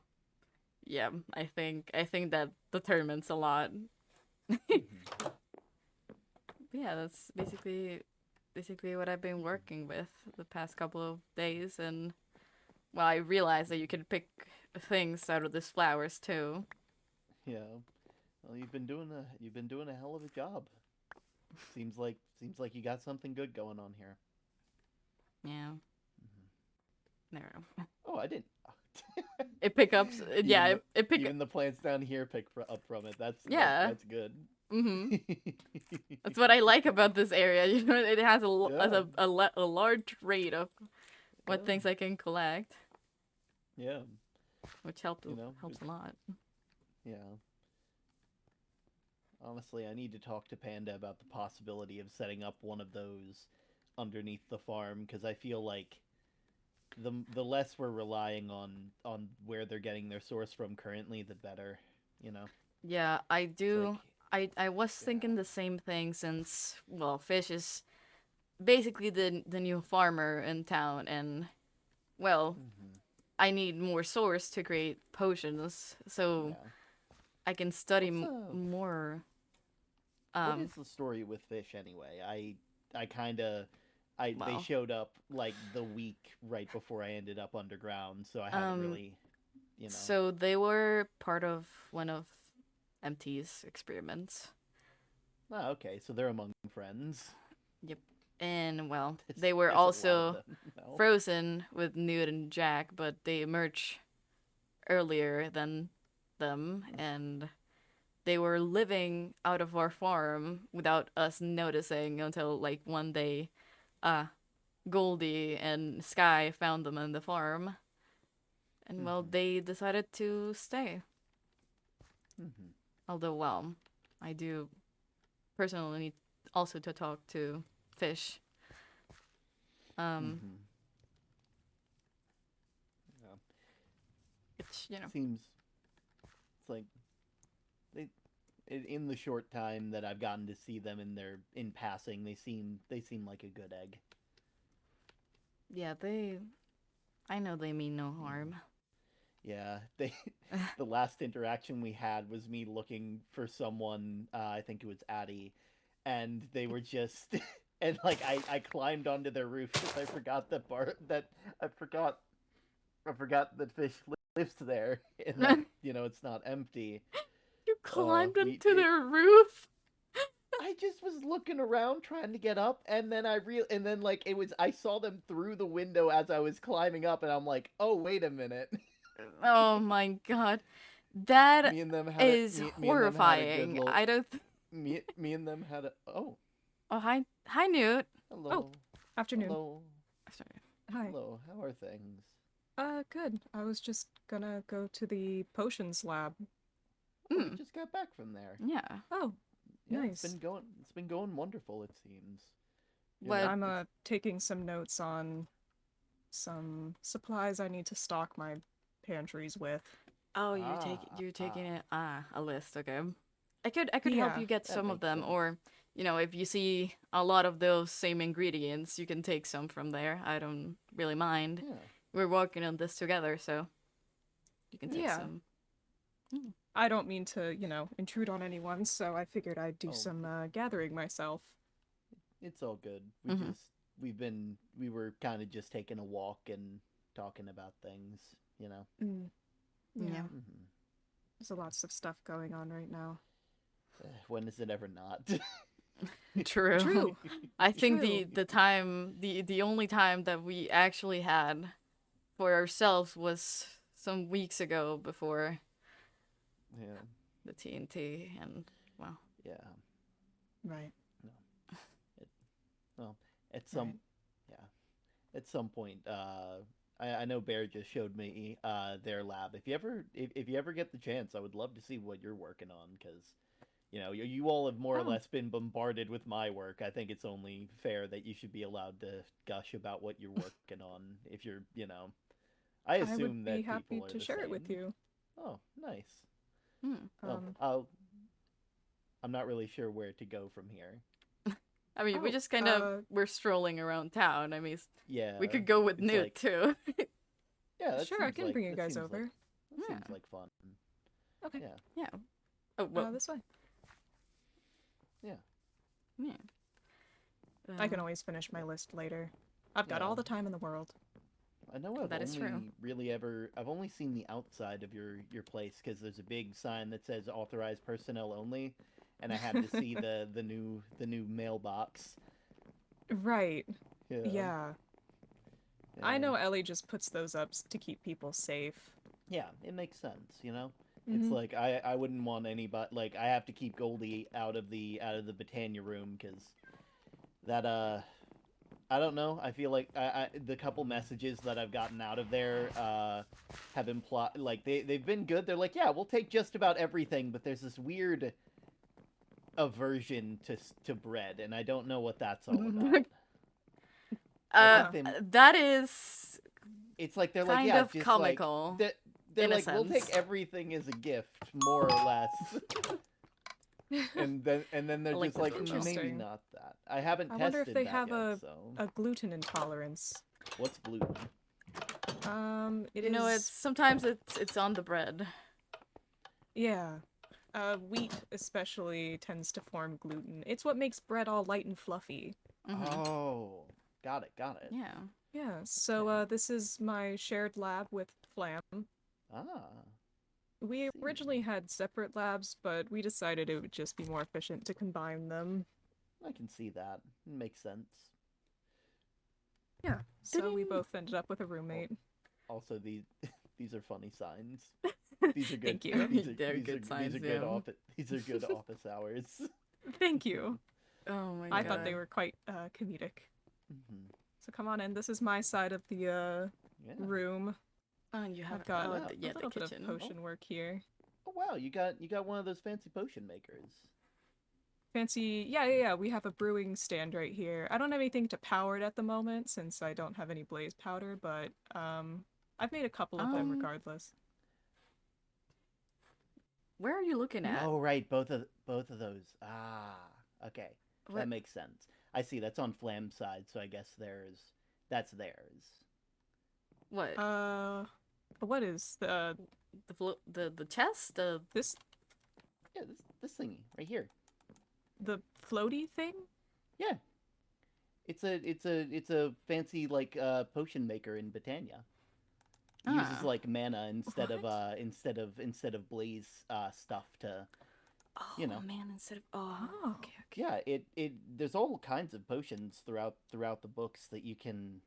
yeah, I think that determines a lot. Hmm. Yeah, that's basically what I've been working with the past couple of days, and well, I realized that you could pick things out of these flowers too. Yeah. Well, you've been doing a hell of a job. Seems like you got something good going on here. Yeah, Hmm. there. Oh, I didn't. It pick up. Yeah, even the it pick. even the plants down here up from it. Yeah. That's good. Mhm. That's what I like about this area. You know, it has Yeah, a large rate of what yeah, things I can collect, yeah. which You know, helps a lot. yeah. Honestly, I need to talk to Panda about the possibility of setting up one of those underneath the farm because I feel like the less we're relying on where they're getting their source from currently, the better. You know, Yeah, I it's like, do. I was thinking yeah, the same thing since well, Fish is basically the new farmer in town, and well, hmm, I need more source to create potions, so yeah. I can study What's more. what Um, is the story with Fish anyway? I kind of they well, showed up like the week right before I ended up underground, so I haven't um, really, you know. so they were part of one of MT's experiments. Ah, okay, so they're among friends. Yep. And well, There's they were there's a lot of also them. No. frozen with Newt and Jack, but they emerged earlier than them, and they were living out of our farm without us noticing until like one day, uh, Goldie and Sky found them in the farm, and well, Mm-hmm. they decided to stay. Mm-hmm. Although, well, I do personally need also to talk to Fish. Um, Mm-hmm. Yeah. which you know, Seems it's like they in the short time that I've gotten to see them in passing, they seem like a good egg. yeah, they. I know they mean no Yeah. harm. Yeah, they the last interaction we had was me looking for someone, I think it was Addie, and they were just and like I climbed onto their roof because I forgot that Fish lives there and that it's not empty. You climbed We onto their roof. I just was looking around trying to get up, and then like I saw them through the window as I was climbing up, and I'm like, oh wait a minute. Oh my god. That me and them had a is me and them had a good horrifying. little I don't. me and them had a oh Oh, hi, Newt. Oh, hello afternoon. hello Sorry. Hi. hello, how are things? Good. I was just gonna go to the potions lab. Oh, we Hmm. just got back from there. Yeah. Oh, Yeah, nice. it's been going wonderful, it seems. You What? know, I'm it's taking some notes on some supplies I need to stock my pantries with. Oh, you're ah taking it. A list. Okay. I could help Yeah. you get that some of makes them, sense. or if you see a lot of those same ingredients, you can take some from there. I don't really mind. Yeah. We're working on this together, so you can take Yeah. Yeah. some. Hmm. I don't mean to, intrude on anyone, so I figured I'd do Oh, some gathering myself. it's all good. Mm-hmm. We were kind of just taking a walk and talking about things, you know. Mm, Yeah. yeah. Hmm. There's a lots of stuff going on right now. When is it ever not? True. True. I think True. the only time that we actually had for ourselves was some weeks ago before Yeah. the TNT, and well, Yeah. Right. No. It, well, at some Right. yeah, at some point, I know Bear just showed me their lab. If you ever get the chance, I would love to see what you're working on because you all have more or Oh, less been bombarded with my work. I think it's only fair that you should be allowed to gush about what you're working on if you're. I I would assume be that happy people are to the share it with same. you. Oh, nice. hmm. Well, Um, I'm not really sure where to go from here. I mean, we oh, just kind of were strolling around town. I mean, we Yeah, could go with it's Newt like too. yeah, sure, I can bring you guys over. that Yeah, seems like fun. Okay. Yeah, yeah. Oh well, This way. yeah, yeah. I can always finish my list later. I've got yeah, all the time in the world. I know I've That is only true. really ever I've only seen the outside of your place because there's a big sign that says authorized personnel only, and I had to see the new mailbox. Right. Yeah, Yeah. I yeah, know Ellie just puts those up to keep people safe. yeah. It makes sense, you know. It's Hmm. like I wouldn't want anybody like I have to keep Goldie out of the Britannia room because that I don't know. I feel like the couple messages that I've gotten out of there have implied like they've been good. They're like, yeah, we'll take just about everything, but there's this weird aversion to bread, and I don't know what that's all about. I uh, think Huh. they that is it's like they're like, kind yeah, of just like comical they're in a like, we'll take sense. everything as a gift, more or less. And then they're I like just the like, joke though. maybe Interesting. not that. I haven't I wonder if tested they that have yet, a so a gluten intolerance. what's gluten? It You know, it's is, sometimes it's on the bread. yeah. Wheat especially tends to form gluten. It's what makes bread all light and fluffy. Mm-hmm. Oh, got it. Yeah. Yeah, so Okay. this is my shared lab with Flam. Ah, We see. originally had separate labs, but we decided it would just be more efficient to combine them. I can see that. Makes sense. Yeah, so we Didn't both ended up with a Al- roommate. Also, these these are funny signs. These are good. Thank you. These are they're these are good these are signs, good yeah. office. These are good office hours. Thank you. Oh my I thought they Yeah. god. were quite comedic. Hmm. So come on in. This is my side of the Yeah. room. Oh, and you have I've got Wow. a yeah, the little bit of kitchen. Oh, potion work here. oh wow. You got one of those fancy potion makers. Fancy, yeah. We have a brewing stand right here. I don't have anything to power it at the moment since I don't have any blaze powder, but I've made a couple of them Um, regardless. where are you looking at? Oh right, both of those. Ah, okay, that What makes sense. I see. That's on Flam's side, so I guess that's theirs. what? Uh, what is The chest? The this Yeah, this thingy right here. the floaty thing? Yeah, it's a fancy like potion maker in Britannia. Uses ah. like mana instead of What? instead of blaze stuff to you Oh know. man, instead of oh, Oh, okay, okay. Yeah, it there's all kinds of potions throughout the books that you can,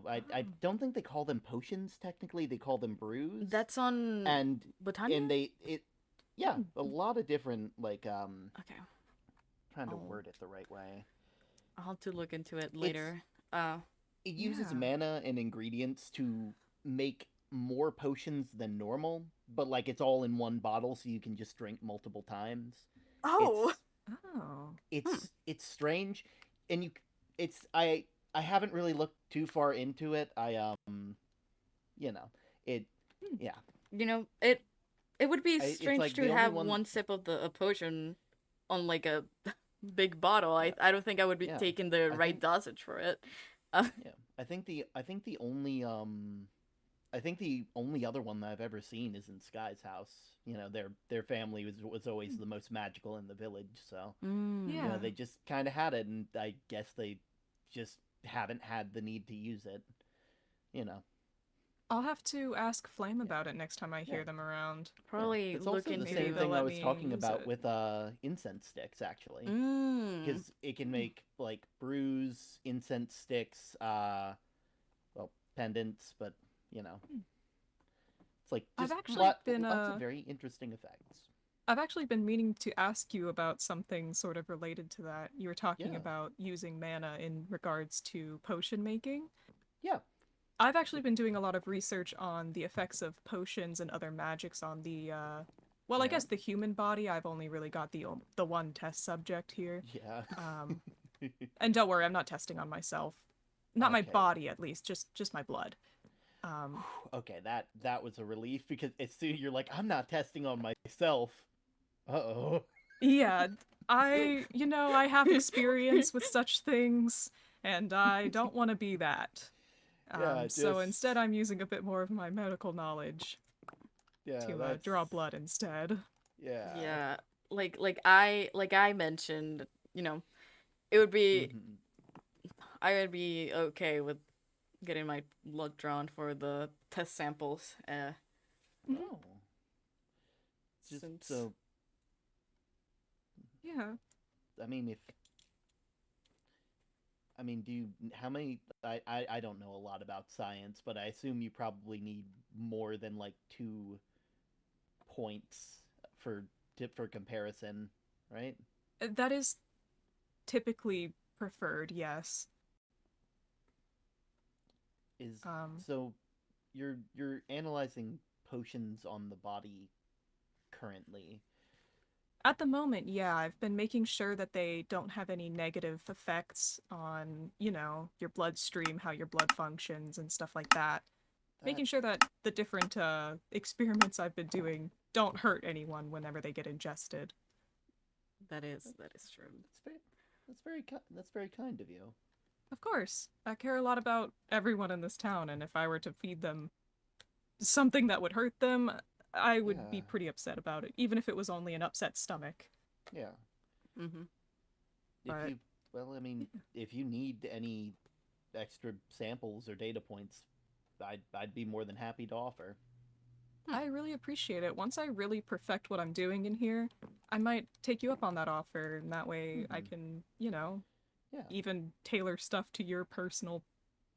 I oh. don't think they call them potions technically, they call them brews. That's on And Botania? yeah, Hmm. a lot of different like Okay. trying to I'll word it the right way. I'll have to look into it It's later. it uses Yeah. mana and ingredients to make more potions than normal, but like it's all in one bottle so you can just drink multiple times. Oh. It's Oh. Hmm. it's strange, and it's I haven't really looked too far into it. You know, it Hmm. yeah. You know, it would be It's strange like to the only have one. one sip of the a potion on like a big bottle. Yeah, I don't think I would be yeah. taking the I right think dosage for it. yeah. I think the only other one that I've ever seen is in Sky's house. Their family was always the most magical in the village, so Mm. Yeah. they just kind of had it, and I guess they just haven't had the need to use it. You know, I'll have to ask Flame yeah, about it next time I yeah, hear them around. yeah. Probably It's look also the Maybe same into. they'll thing I let was me talking use about it. with incense sticks, actually, Mm. because it can Hmm. make like brews, incense sticks, well, pendants, but you know, it's like I've just actually been lots of very interesting effects. I've actually been meaning to ask you about something sort of related to that. You were talking Yeah, about using mana in regards to potion making. yeah, I've actually been doing a lot of research on the effects of potions and other magics on the well, I yeah, guess the human body. I've only really got the one test subject here. yeah. Um and don't worry, I'm not testing on myself. Not my Okay, body at least, just my blood. Um okay. That was a relief because as soon you're like, I'm not testing on myself. Uh-oh. yeah, I have experience with such things and I don't want to be that. Yeah, So just instead, I'm using a bit more of my medical knowledge yeah, to that's draw blood instead. yeah. Yeah. Like I mentioned, you know, it would be Hmm. I would be okay with getting my blood drawn for the test samples. Oh. Just Since so, Yeah. I mean, if I mean, do you how many? I don't know a lot about science, but I assume you probably need more than like 2 points for for comparison, right? That is typically preferred, yes. Is Um, so you're analyzing potions on the body currently. at the moment, yeah, I've been making sure that they don't have any negative effects on, your bloodstream, how your blood functions, and stuff like that. That Making sure that the different experiments I've been doing don't hurt anyone whenever they get ingested. that is true. that's very kind of you. Of course, I care a lot about everyone in this town, and if I were to feed them something that would hurt them, I would be Yeah, pretty upset about it, even if it was only an upset stomach. yeah. Mm-hmm. If But you well, I mean, if you need any extra samples or data points, I'd be more than happy to offer. I really appreciate it. Once I really perfect what I'm doing in here, I might take you up on that offer, and that way I Hmm. can, Yeah. even tailor stuff to your personal,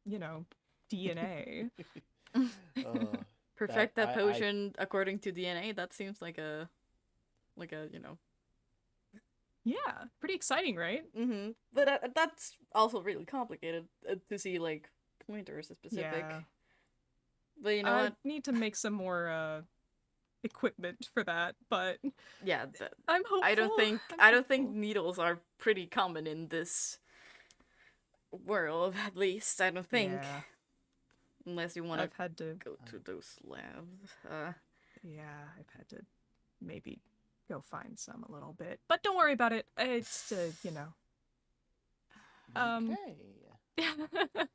you know, DNA. uh, that Perfect that I potion according to DNA. That seems like a Yeah, pretty exciting, right? Mm-hmm. But that's also really complicated to see like pointers Yeah. specific. But you know I what? need to make some more equipment for that, but Yeah, I'm hopeful. I'm I don't think hopeful. needles are pretty common in this world. At least I don't think, Yeah, unless you want to I've had to. go to those labs. Yeah, I've had to maybe go find some a little bit, but don't worry about it. It's um, okay.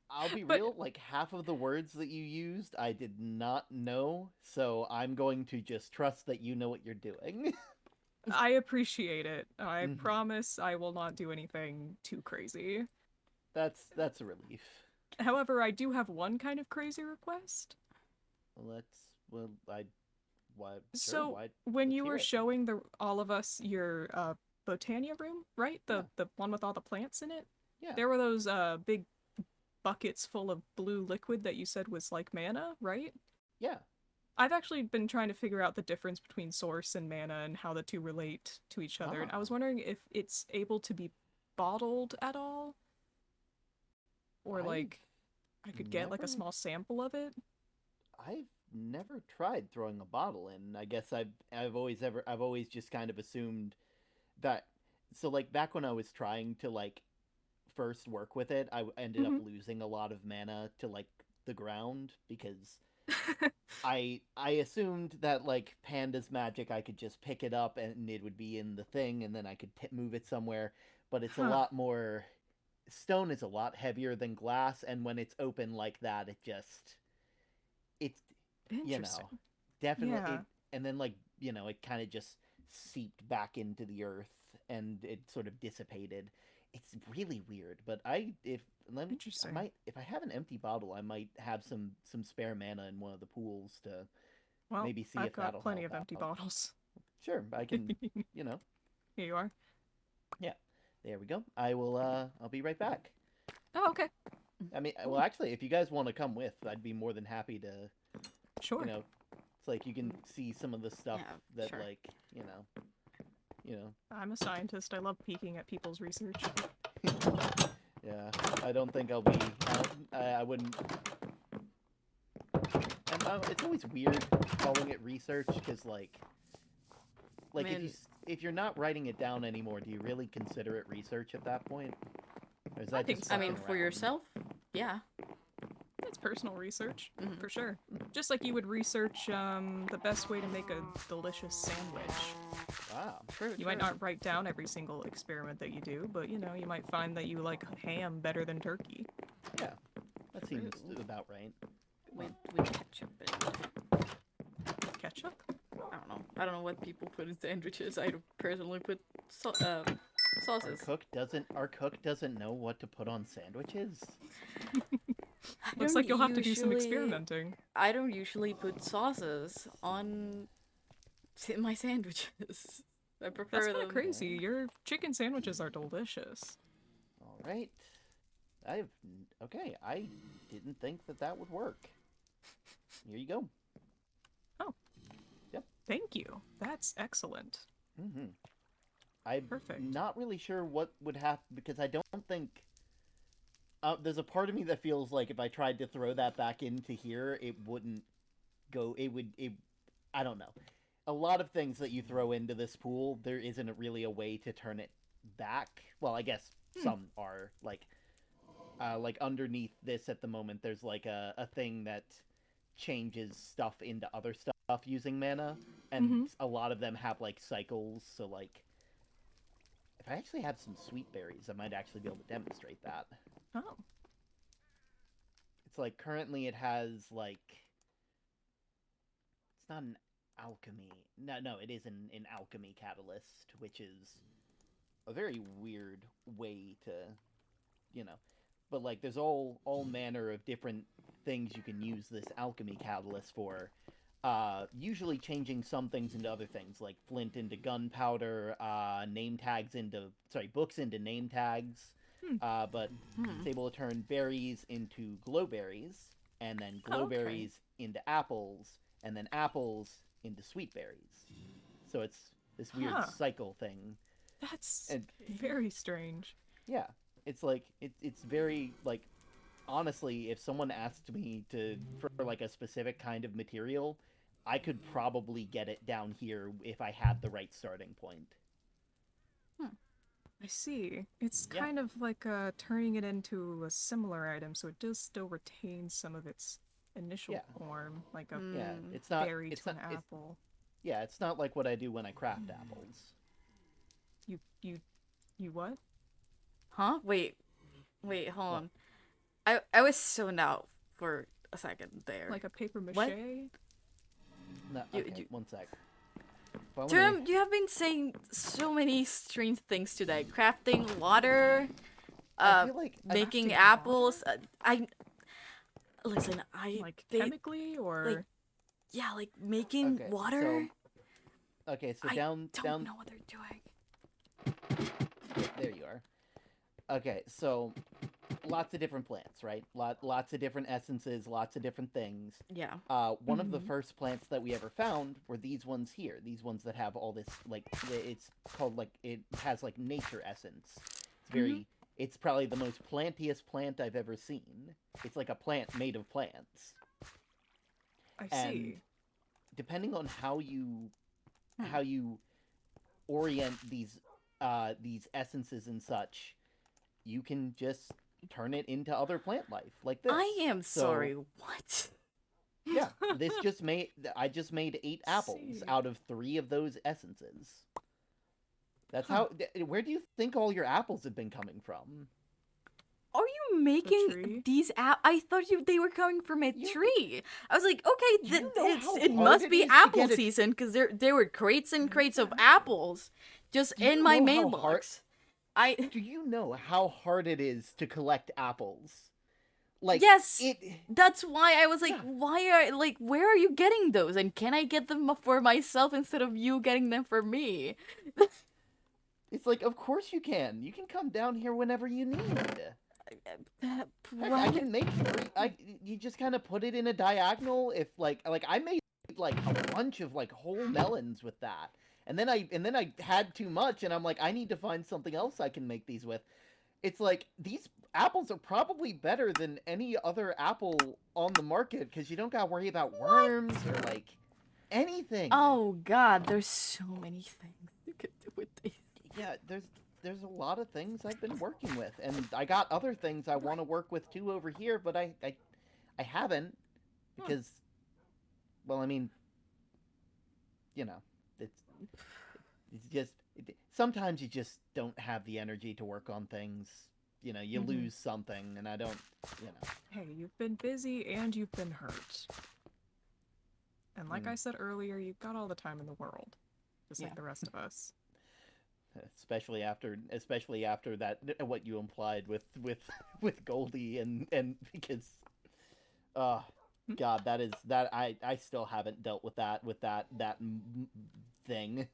I'll be but real, like half of the words that you used I did not know, so I'm going to just trust that you know what you're doing. I appreciate it. I Mhm. promise I will not do anything too crazy. That's a relief. However, I do have one kind of crazy request. Well, I why sure, So why when let's you hear were it. showing all of us your botania room, right? Yeah. The one with all the plants in it. Yeah. There were those big buckets full of blue liquid that you said was like mana, right? Yeah. I've actually been trying to figure out the difference between source and mana and how the two relate to each other. And I was Ah. wondering if it's able to be bottled at all, or I've like I could get like a never small sample of it. I've never tried throwing a bottle in. I guess I've always just kind of assumed that so like back when I was trying to like first work with it, ended up Hmm. losing a lot of mana to like the ground because I assumed that like panda's magic I could just pick it up and it would be in the thing and then I could move it somewhere, but it's a Huh. lot more stone is a lot heavier than glass and when it's open like that it's you know Interesting. definitely Yeah. it and then like it kind of just seeped back into the earth and it sort of dissipated. It's really weird, but I Interesting. might if I have an empty bottle I might have some spare mana in one of the pools to Well, maybe see I've if got that'll plenty help of empty out. bottles. Sure, I can you know Here you are. yeah, there we go. I'll be right back. Oh, okay. I mean, well Cool. actually if you guys want to come with I'd be more than happy to you Sure. know it's like you can see some of the stuff Yeah, that sure. like you know I'm a scientist. I love peeking at people's research. yeah, I don't think I'll be. I wouldn't. And it's always weird calling it research because, I if mean, if you're not writing it down anymore, do you really consider it research at that point, or is I that think just I so. mean fucking for around? yourself, yeah. It's personal research, Mm-hmm. for sure. Just like you would research the best way to make a delicious sandwich. Wow. True, You true. might not write down every single experiment that you do, but you might find that you like ham better than turkey. Yeah, that seems True. about right. With ketchup and Ketchup? I don't know what people put in sandwiches. I personally put sauces. Our cook doesn't know what to put on sandwiches. I Looks don't like you'll have to do some usually- experimenting. I don't usually put sauces on my sandwiches. I prefer That's kind them. of crazy. Your chicken sandwiches are delicious. All right. Okay. I didn't think that would work. Here you go. Oh. Yep. Thank you. That's excellent. Mm-hmm. I'm Perfect. not really sure what would happen because I don't think. There's a part of me that feels like if I tried to throw that back into here, it wouldn't go. It would. I don't know. A lot of things that you throw into this pool, there isn't really a way to turn it back. Well, I guess some are like underneath this at the moment. There's like a thing that changes stuff into other stuff using mana, and a lot of them have like cycles. So like, if I actually had some sweet berries, I might actually be able to demonstrate that. Oh. It's like currently it has like it's not an alchemy. No, it is an alchemy catalyst, which is a very weird way to, you know. But like there's all manner of different things you can use this alchemy catalyst for. Usually changing some things into other things, like flint into gunpowder, books into name tags. But it's able to turn berries into glowberries, and then glowberries into apples, and then apples into sweet berries. So it's this weird cycle thing. That's very strange. Yeah, it's like it's very like honestly, if someone asked me for like a specific kind of material, I could probably get it down here if I had the right starting point. I see. It's kind of like turning it into a similar item, so it does still retain some of its initial form, like a it's not berry it's to not an apple. it's not like what I do when I craft apples. You what? Huh? Wait, hold on. I was zoned out for a second there. Like a paper mache? What? No, okay, one sec. Jerem, you have been saying so many strange things today. Crafting water, making apples. Listen, like chemically or like making water. So I down don't know what they're doing. There you are. Okay, so lots of different plants, right? Lots of different essences, lots of different things. Yeah. One of the first plants that we ever found were these ones here. These ones that have all this like it's called like it has like nature essence. It's very it's probably the most plantiest plant I've ever seen. It's like a plant made of plants. I see. Depending on how you orient these essences and such, you can just turn it into other plant life like this. I am sorry. What? Yeah, I just made 8 apples out of 3 of those essences. That's how. Where do you think all your apples have been coming from? Are you making these I thought they were coming from a tree. I was like, okay, it must be apple season because there were crates and crates of apples just in my mailbox. Do you know how hard it is to collect apples? Like, yes, that's why I was like, where are you getting those? And can I get them for myself instead of you getting them for me? It's like, of course you can. You can come down here whenever you need. I can make 3. You just kind of put it in a diagonal. If like I made like a bunch of like whole melons with that, and then I had too much, and I'm like, I need to find something else I can make these with. It's like these apples are probably better than any other apple on the market because you don't gotta worry about worms or like anything. Oh God, there's so many things you could do with these. Yeah, there's a lot of things I've been working with, and I got other things I want to work with too over here, but I haven't because, well, I mean, you know, it's just sometimes you just don't have the energy to work on things. You know, you lose something, and I don't, you know. Hey, you've been busy and you've been hurt. And like I said earlier, you've got all the time in the world, just like the rest of us. Especially after that, what you implied with Goldie and because Oh, God, I still haven't dealt with that thing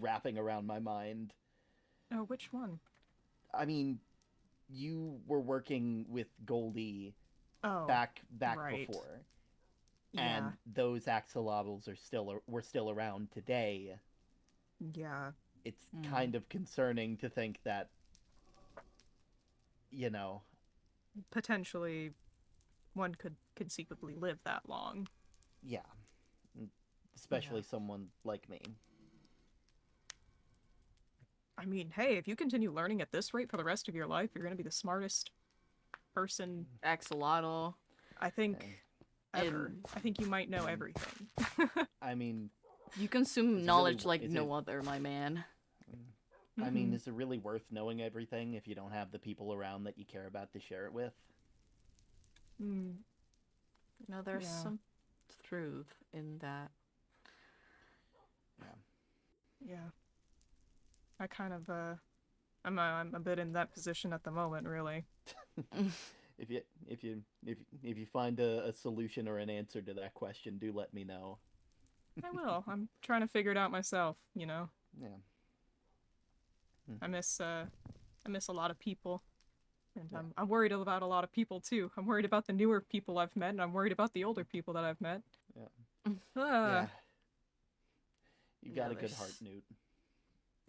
wrapping around my mind. Oh, which one? I mean, you were working with Goldie Oh, back right. before, Yeah, and those axolotls were still around today. yeah. It's Mm. kind of concerning to think that, you know, Potentially, one could conceivably live that long. yeah, Yeah. especially someone like me. I mean, hey, if you continue learning at this rate for the rest of your life, you're gonna be the smartest person, Axolotl. I think, And, ever. And I think you might know mm, everything. I mean, you consume is it really knowledge like is it no other, my man. I mean, Hmm. is it really worth knowing everything if you don't have the people around that you care about to share it with? Mm, You know, there's yeah, some truth in that. Yeah. yeah. I kind of, I'm a bit in that position at the moment, really. if you if you find a solution or an answer to that question, do let me know. I will. I'm trying to figure it out myself, you know? Yeah. I Hmm. miss, uh, I miss a lot of people. And Yeah. I'm worried about a lot of people too. I'm worried about the newer people I've met, and I'm worried about the older people that I've met. Yeah. Ah, Yeah. You Yeah, got a good heart, there's Newt.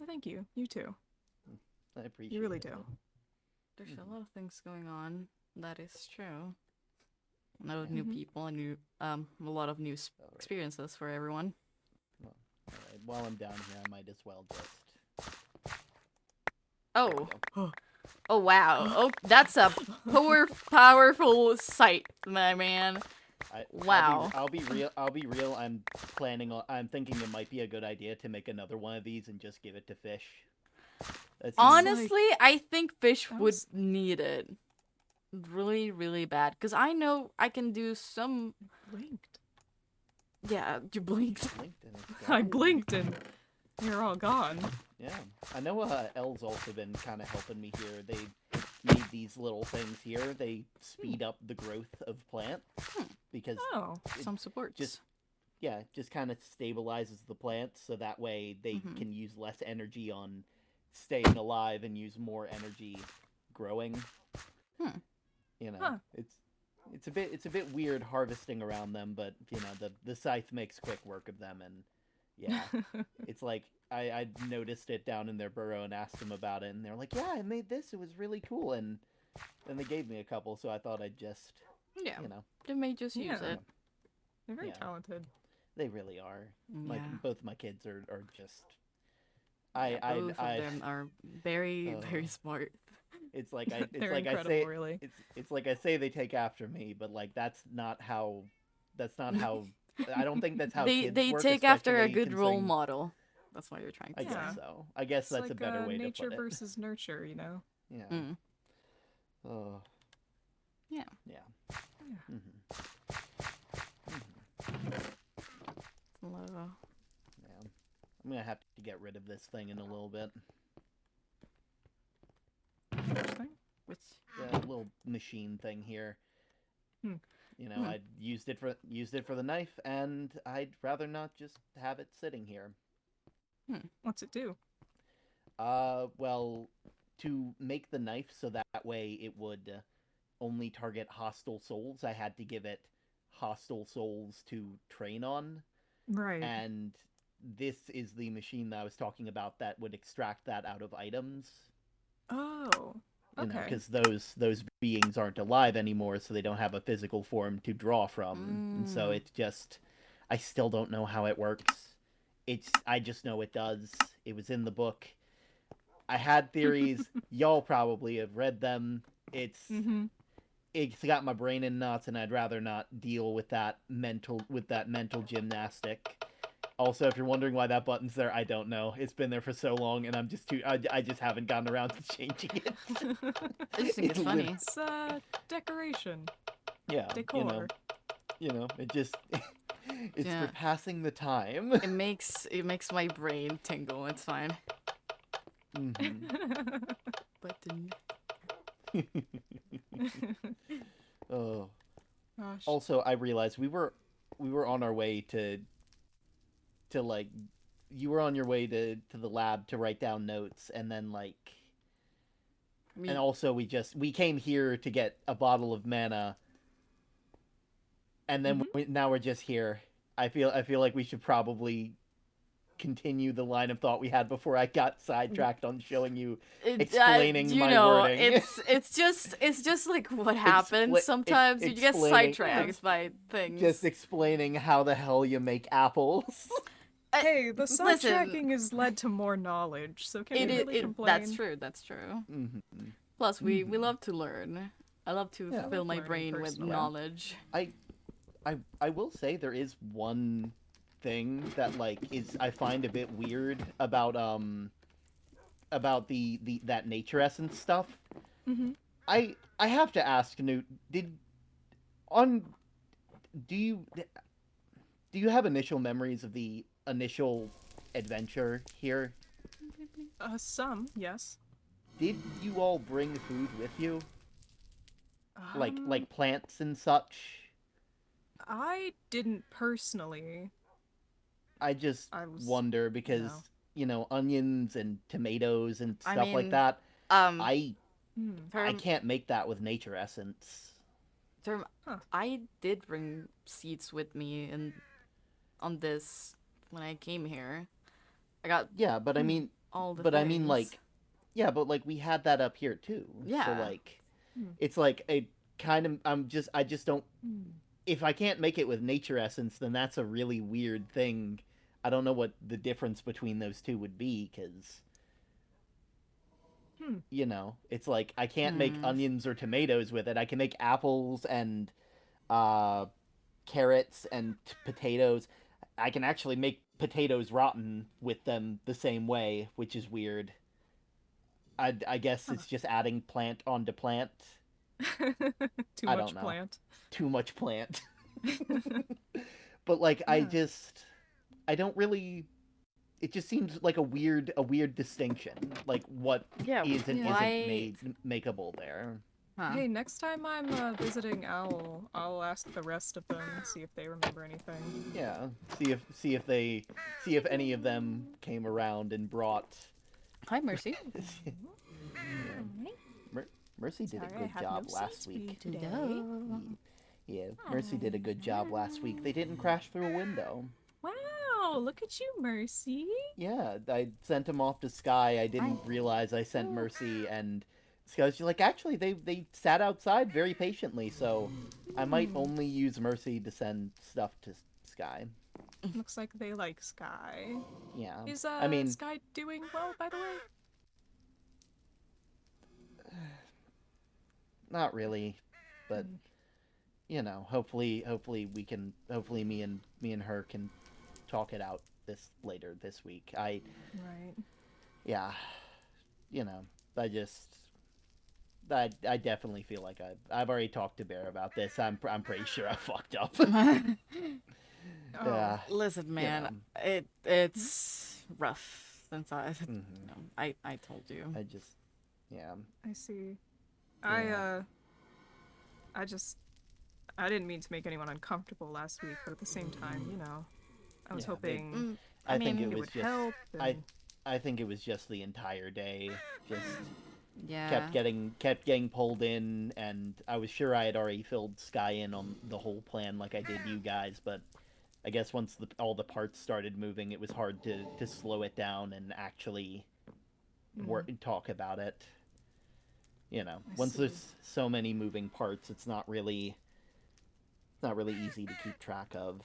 thank you. You too. I You appreciate really it. do. there's a Hmm. lot of things going on. That is true. A lot of Yeah. new Hmm. people and new a lot of new All right. experiences for everyone. Well, all right. While I'm down here, I might as well just. There we Oh. go. Oh wow. Oh, that's a powerful sight, my man. Wow. I'll be real. I'll be real. I'm thinking it might be a good idea to make another one of these and just give it to fish. That It's seems. like Honestly, I think fish I would was need it really, really bad. Cause I know I can do some. blinked. Yeah, you blinked. Blinked and it's I gone. blinked and you're all gone. Yeah, I know. Elle's also been kind of helping me here. They made these little things here. They speed up the growth of plants Hmm. because Oh. it Some supports. just kind of stabilizes the plants so that way they Mhm. can use less energy on staying alive and use more energy growing. Hmm. You know, Huh. it's a bit weird harvesting around them, but you know the scythe makes quick work of them, and yeah, it's like I noticed it down in their burrow and asked them about it, and they're like, "Yeah, I made this. It was really cool." And then they gave me a couple, so I thought I'd just, Yeah. you know, They may just use Yeah. it. They're very yeah, talented. they really are. My Yeah. both my kids are just. Yeah, both of I them are very, very uh, smart. They're incredible, really. it's like I say they take after me, but like that's not how I don't think that's how kids They work, take after a especially good role considering model. That's what you're trying I to guess say. Yeah. so. I guess It's that's a like better way to nature put it. versus nurture, you know? Yeah. Mm. Oh. Yeah. Yeah. Yeah. It's a lot of- Yeah. I'm gonna have to get rid of this thing in a little bit. Interesting. Which The little machine thing here. Hmm. You know, Hmm. I used it for the knife, and I'd rather not just have it sitting here. What's it do? Well, to make the knife so that way it would only target hostile souls, I had to give it hostile souls to train on, Right. and this is the machine that I was talking about that would extract that out of items. Oh. You know, Okay. because those beings aren't alive anymore, so they don't have a physical form to draw from, and so Mm. it's just, I still don't know how it works. I just know it does. It was in the book. I had theories. Y'all probably have read them. Mm-hmm. It's got my brain in knots, and I'd rather not deal with that mental gymnastic. Also, if you're wondering why that button's there, I don't know. It's been there for so long, and I just haven't gotten around to changing it. I just think it's funny. It's decoration. Yeah, Decor. it just it's for Yeah. passing the time. It makes my brain tingle. It's fine. Hmm. Button. Oh, Gosh. Also, I realized we were on our way to like you were on your way to the lab to write down notes, and then like I mean, and also we came here to get a bottle of mana, and then now we're just here. I feel like we should probably continue the line of thought we had before I got sidetracked on showing you explaining you my know, wording. it's just like what happens sometimes. You get explaining sidetracked by things. just explaining how the hell you make apples. Hey, the Listen, sidetracking has led to more knowledge, so can you really complain? that's true. That's true. Mm-hmm. Plus, we love to learn. I love to Yeah. fill my Learning brain with personally. knowledge. I will say there is one thing that like is I find a bit weird about the that nature essence stuff. Mhm. I have to ask, Newt, on do you have initial memories of the initial adventure here? Some, yes. Did you all bring food with you? Like Um, plants and such? I didn't personally. I just I was, wonder because, no. you know, onions and tomatoes and I stuff like mean, that. Um, I Hmm. I can't make that with nature essence. term, Huh. I did bring seeds with me and on this when I came here. I got Yeah, but I Hmm. mean all the but I things. mean like yeah, but like we had that up here too. So Yeah. like Hmm. it's like a kind of I just don't Hmm. if I can't make it with nature essence, then that's a really weird thing. I don't know what the difference between those two would be cuz Hmm. you know, it's like I can't make Hmm. onions or tomatoes with it. I can make apples and uh carrots and potatoes. I can actually make potatoes rotten with them the same way, which is weird. I guess Huh. it's just adding plant onto plant. Too I don't much know. plant. Too much plant. But like Yeah. I don't really it just seems like a weird distinction. Like what Yeah. is and Yeah. isn't Why? makeable there. Huh. Hey, next time I'm visiting Owl, I'll ask the rest of them, see if they remember anything. Yeah. See if any of them came around and brought Hi, Mercy. yeah. Mercy did a Sorry, I good have job no last seeds for you week. today. Yeah, Mercy did a good job last week. They didn't crash through a window. Wow, look at you, Mercy. Yeah, I sent him off to Sky. I didn't realize I sent Mercy, and Sky's just like, actually, they sat outside very patiently, so I might only use Mercy to send stuff to Sky. Looks like they like Sky. Yeah, Is I mean, Sky doing well, by the way? not really, but you know, hopefully me and her can talk it out later this week. Right. Yeah, you know, I definitely feel like I've already talked to Bear about this. I'm pretty sure I fucked up. Yeah, Listen, man, it's rough since I told you. I just yeah. I see. Yeah. I didn't mean to make anyone uncomfortable last week, but at the same time, you know, I was Yeah, hoping I think mean, it it was would just help. And... I think it was just the entire day. Just Yeah. kept getting pulled in, and I was sure I had already filled Sky in on the whole plan like I did you guys, but I guess once all the parts started moving, it was hard to slow it down and actually talk about it. You know, once there's so many moving parts, it's not really easy to keep track of.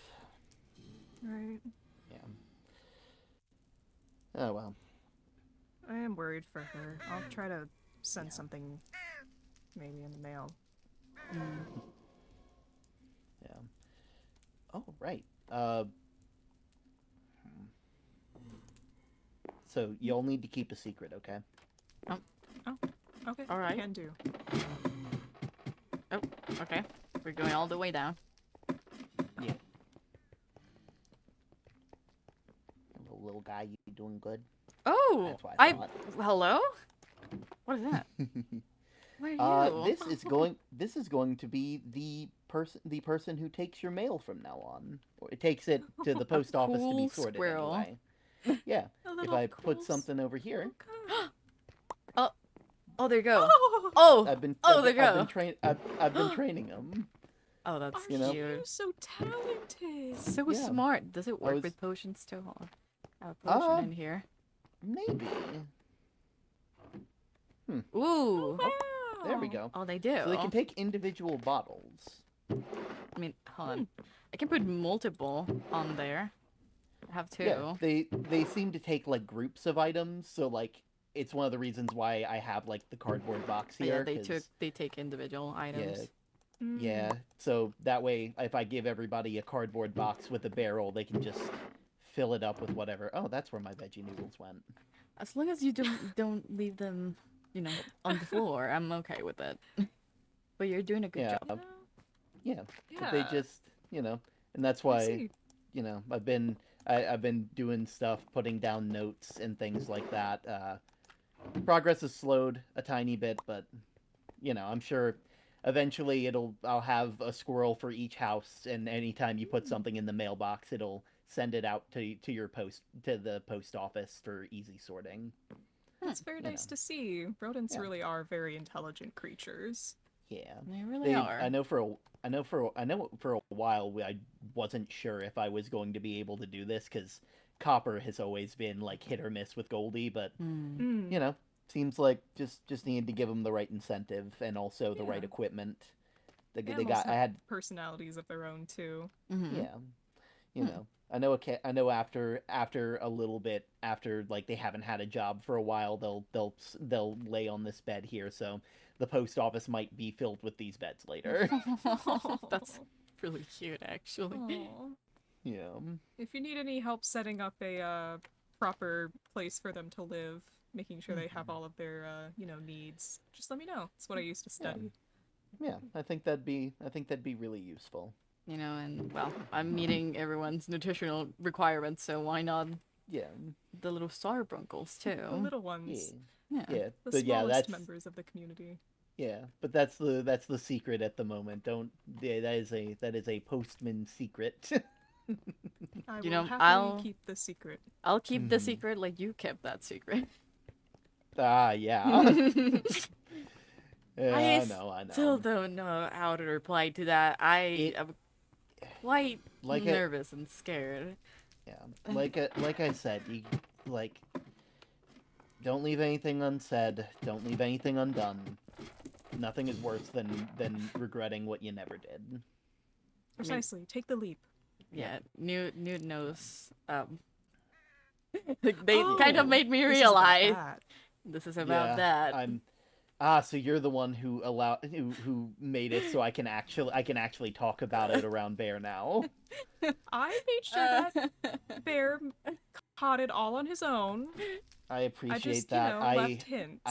Right. Yeah. Oh well. I am worried for her. I'll try to send something maybe in the mail. Yeah. Oh right. So you'll need to keep a secret, okay? Oh, okay. All right. Can do. Oh, okay. We're going all the way down. Yeah. Little guy, you doing good? Oh, That's what I thought. Hello? What is that? What are you? This is going to be the the person who takes your mail from now on. Or it takes it to the post office to be Cool sorted squirrel. anyway. Yeah. A If little I cool put something over here, Oh, there you go. Oh, Oh, I've been oh, there you I've go. been train I've been training them. Oh, that's are You know? you cute. so talented? So Yeah. smart. Does it work was- with potions too? Hold on. A potion in here. Maybe. Ooh. Wow. There we go. Oh, they do. So they can take individual bottles. I mean, hold on. I can put multiple on there. I have two. Yeah, they seem to take like groups of items, so like it's one of the reasons why I have like the cardboard box But here. yeah, 'Cause, they take individual items. yeah, so that way if I give everybody a cardboard box with a barrel, they can just fill it up with whatever. Oh, that's where my veggie noodles went. As long as you don't leave them, on the floor, I'm okay with it. But you're doing a good Yeah, job. yeah. Yeah. But they just, and that's I why, see. I've been doing stuff, putting down notes and things like that. Progress has slowed a tiny bit, but I'm sure eventually I'll have a squirrel for each house, and anytime you put something in the mailbox, it'll send it out to the post office for easy sorting. It's very nice to see. Rodents Yeah. really are very intelligent creatures. Yeah. They really are. I know for a while I wasn't sure if I was going to be able to do this because Copper has always been like hit or miss with Goldie, but seems like just needed to give them the right incentive and also the right Yeah. equipment. They Animals got have I had personalities of their own too. Mhm. yeah. I know after a little bit after like they haven't had a job for a while they'll lay on this bed here, so the post office might be filled with these beds later. That's really cute, actually. Aw. Yeah. If you need any help setting up a proper place for them to live, making sure they have all of their needs, just let me know. It's what I used to study. Yeah, I think that'd be really useful. And well, I'm meeting everyone's nutritional requirements, so why not Yeah. the little starbrunkles too? The little Yeah. ones, Yeah. Yeah. the But yeah, smallest that's members of the community. yeah, but that's the secret at the moment. Don't yeah, that is a postman secret. I You will know, happily I'll- keep the secret. I'll keep the Mhm. secret like you kept that secret. Yeah. Yeah, I I know. Still don't know how to reply to that. I'm quite Like nervous and scared. like I said, you like don't leave anything unsaid, don't leave anything undone. Nothing is worse than regretting what you never did. Precisely. Take the leap. Yeah, Newt knows. They kind of Oh, made me this is about realize that. this is about Yeah, that. so you're the one who made it so I can actually talk about it around Bear now. I made sure that Bear caught it all on his own. I appreciate I just, that. left hints.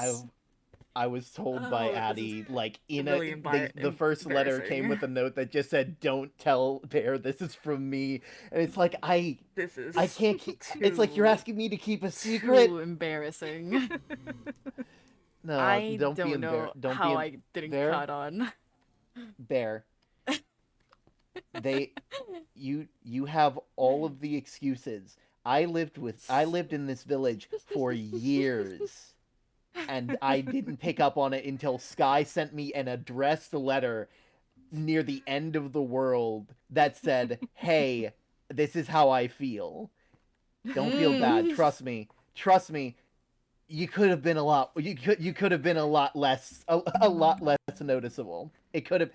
I was told by Oh, this Addie, like, really the first letter came embarrassing. with a note that just said, "Don't tell Bear this is from me," and it's like I This is can't keep. It's like you're too- asking me to keep a secret. Too embarrassing. No, I don't be know don't how be I didn't Bear? cut on. Bear. You have all of the excuses. I lived in this village for years. And I didn't pick up on it until Sky sent me an addressed letter near the end of the world that said, "Hey, this is how I feel. Don't feel bad. Trust me. You could have been a lot. You could have been a lot less noticeable. It could have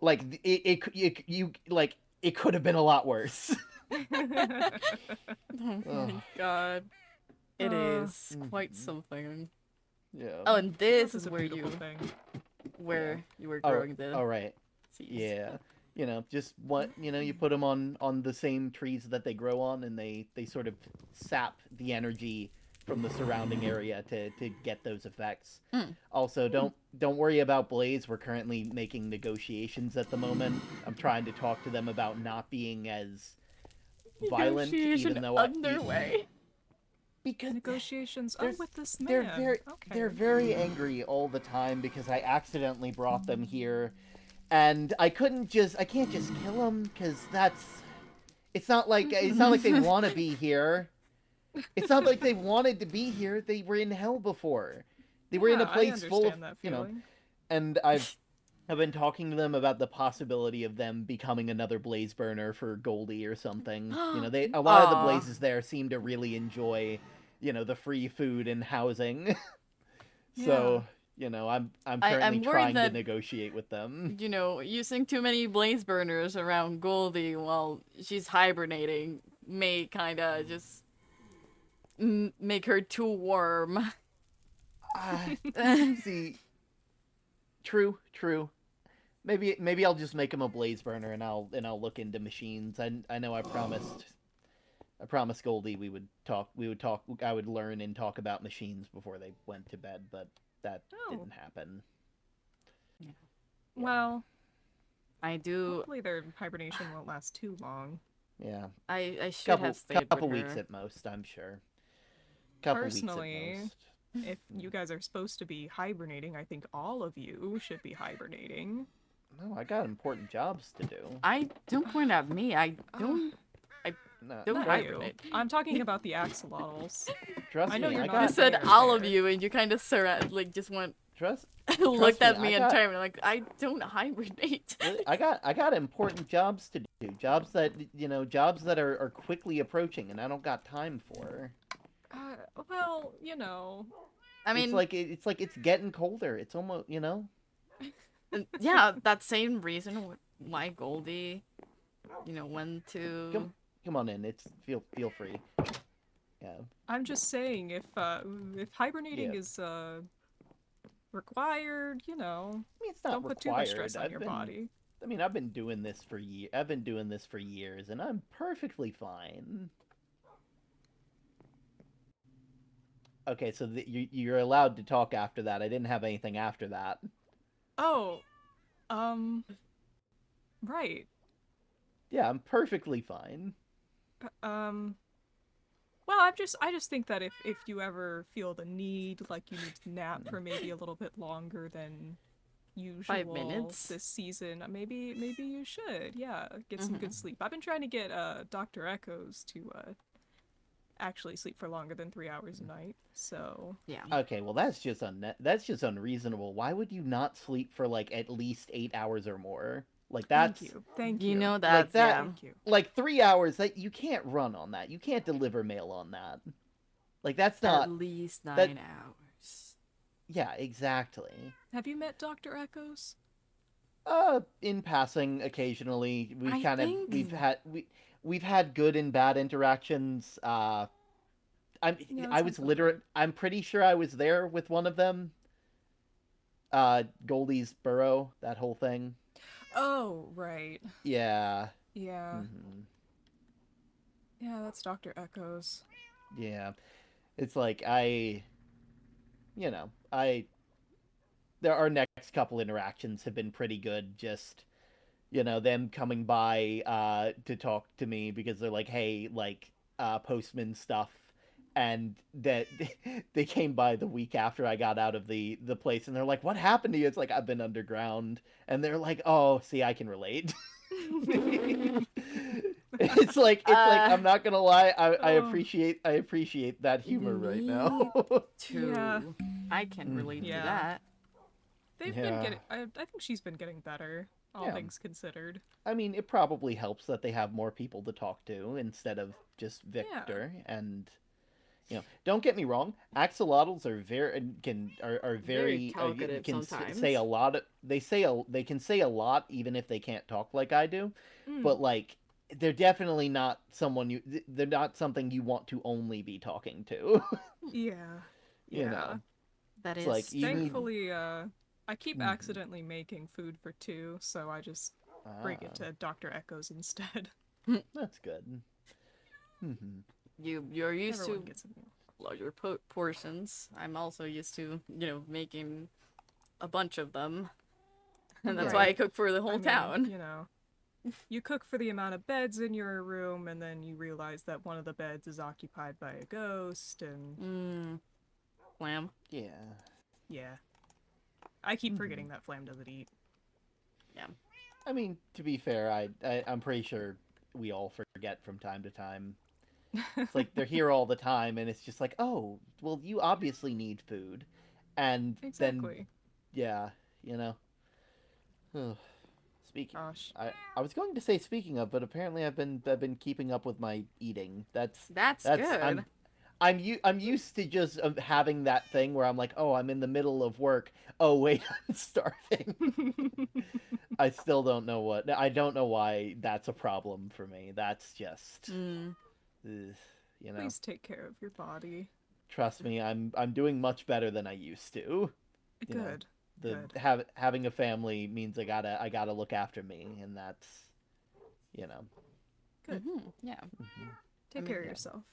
it could have been a lot worse." Oh my Ugh. god. It Uh, is quite something. Yeah. Oh, and this Love is a where beautiful thing. you were Oh, growing the all right. seeds. Yeah. Just what you put them on the same trees that they grow on, and they sort of sap the energy from the surrounding area to get those effects. Also, don't worry about Blaze. We're currently making negotiations at the moment. I'm trying to talk to them about not being as violent, Negotiation even though underway. The negotiations. Oh, there's- with this man. they're Okay. very angry all the time because I accidentally brought them here, and I can't just kill them because it's not like they want to be here. It's not like they wanted to be here. They were in hell before. They were in a Yeah, I place full of, understand that feeling. and I've been talking to them about the possibility of them becoming another blaze burner for Goldie or something. A lot of the Aw. blazes there seem to really enjoy, the free food and housing. Yeah. So, I'm currently I'm worried trying to that, negotiate with them. using too many blaze burners around Goldie while she's hibernating may kind of just make her too warm. See, true. Maybe I'll just make him a blaze burner and I'll look into machines. I know I promised Goldie we would talk I would learn and talk about machines before they went to bed, but that Oh. didn't happen. Yeah. Well, I do. hopefully their hibernation won't last too long. Yeah. I should have stayed Couple with weeks her. at most, I'm sure. Couple Personally, weeks at most. if you guys are supposed to be hibernating, I think all of you should be hibernating. No, I got important jobs to do. I don't point at me. I don't. No, Don't Not hibernate. you. I'm talking about the axolotls. trust I know me, you're I not got You said there. all of you, and you kind of just went trust looked me, at me I and got- turned like I don't hibernate. I got important jobs to do. Jobs that are quickly approaching and I don't got time for. Well, I mean, it's like it's getting colder. It's almost, yeah, that same reason why Goldie, went to. Come on in. Feel free. Yeah. I'm just saying if hibernating Yeah. is required, I mean, it's not don't put too required. much stress on your body. I mean, I've been doing this for years, and I'm perfectly fine. Okay, so you're allowed to talk after that. I didn't have anything after that. Oh, right. Yeah, I'm perfectly fine. Well, I just think that if you ever feel the need, like you need to nap for maybe a little bit longer than usual 5 minutes? this season, maybe you should, yeah, get some good sleep. I've been trying to get Dr. Echoes to actually sleep for longer than 3 hours a night. So Yeah. Okay, well that's just unreasonable. Why would you not sleep for like at least 8 hours or more? Like that's thank you. You know like that's that. yeah. Thank you. Like 3 hours that you can't run on that. You can't deliver mail on that. Like that's not. At least 9 that- hours. Yeah, exactly. Have you met Dr. Echoes? In passing, occasionally we've had good and bad interactions. Yeah, that I was sounds about literally right. I'm pretty sure I was there with one of them. Goldie's burrow, that whole thing. Oh, right. Yeah. Yeah. Hmm. Yeah, that's Dr. Echoes. Yeah. It's like our next couple interactions have been pretty good. Just them coming by to talk to me because they're like, hey, like postman stuff, and that they came by the week after I got out of the place, and they're like, what happened to you? It's like, I've been underground, and they're like, oh, see, I can relate. It's like I'm not gonna lie, I appreciate that humor right now. Yeah. I can relate Yeah. to that. They've Yeah. been getting. I think she's been getting better, all Yeah. things considered. I mean, it probably helps that they have more people to talk to instead of just Victor. And don't get me wrong, axolotls are very talkative can sometimes. say a lot. They can say a lot even if they can't talk like I do. But like, they're definitely not they're not something you want to only be talking to. Yeah. You Yeah. know. That It's is like, you need- Thankfully, I keep Mhm. accidentally making food for two, so I just bring it to Dr. Echoes instead. That's good. Hmm. you're used Everyone to gets a meal. larger portions. I'm also used to making a bunch of them, and that's why I Right. cook for the whole I mean, town. You cook for the amount of beds in your room, and then you realize that one of the beds is occupied by a ghost, and Lamb. Yeah. yeah. I keep forgetting that Flam doesn't eat. Yeah. I mean, to be fair, I'm pretty sure we all forget from time to time. It's like they're here all the time, and it's just like, oh, well, you obviously need food, and then Exactly. yeah, you know. Ugh. Speaking, Gosh. I was going to say speaking of, but apparently I've been keeping up with my eating. That's That's good. I'm used to just having that thing where I'm like, oh, I'm in the middle of work. Oh wait, I'm starving. I still don't know what. I don't know why that's a problem for me. That's just, Mm. ugh, you know. Please take care of your body. Trust me, I'm doing much better than I used to. You know, Good. Good. having a family means I gotta look after me, and that's, you know, Good. Yeah. mhm, Take mean, care of yeah, yourself.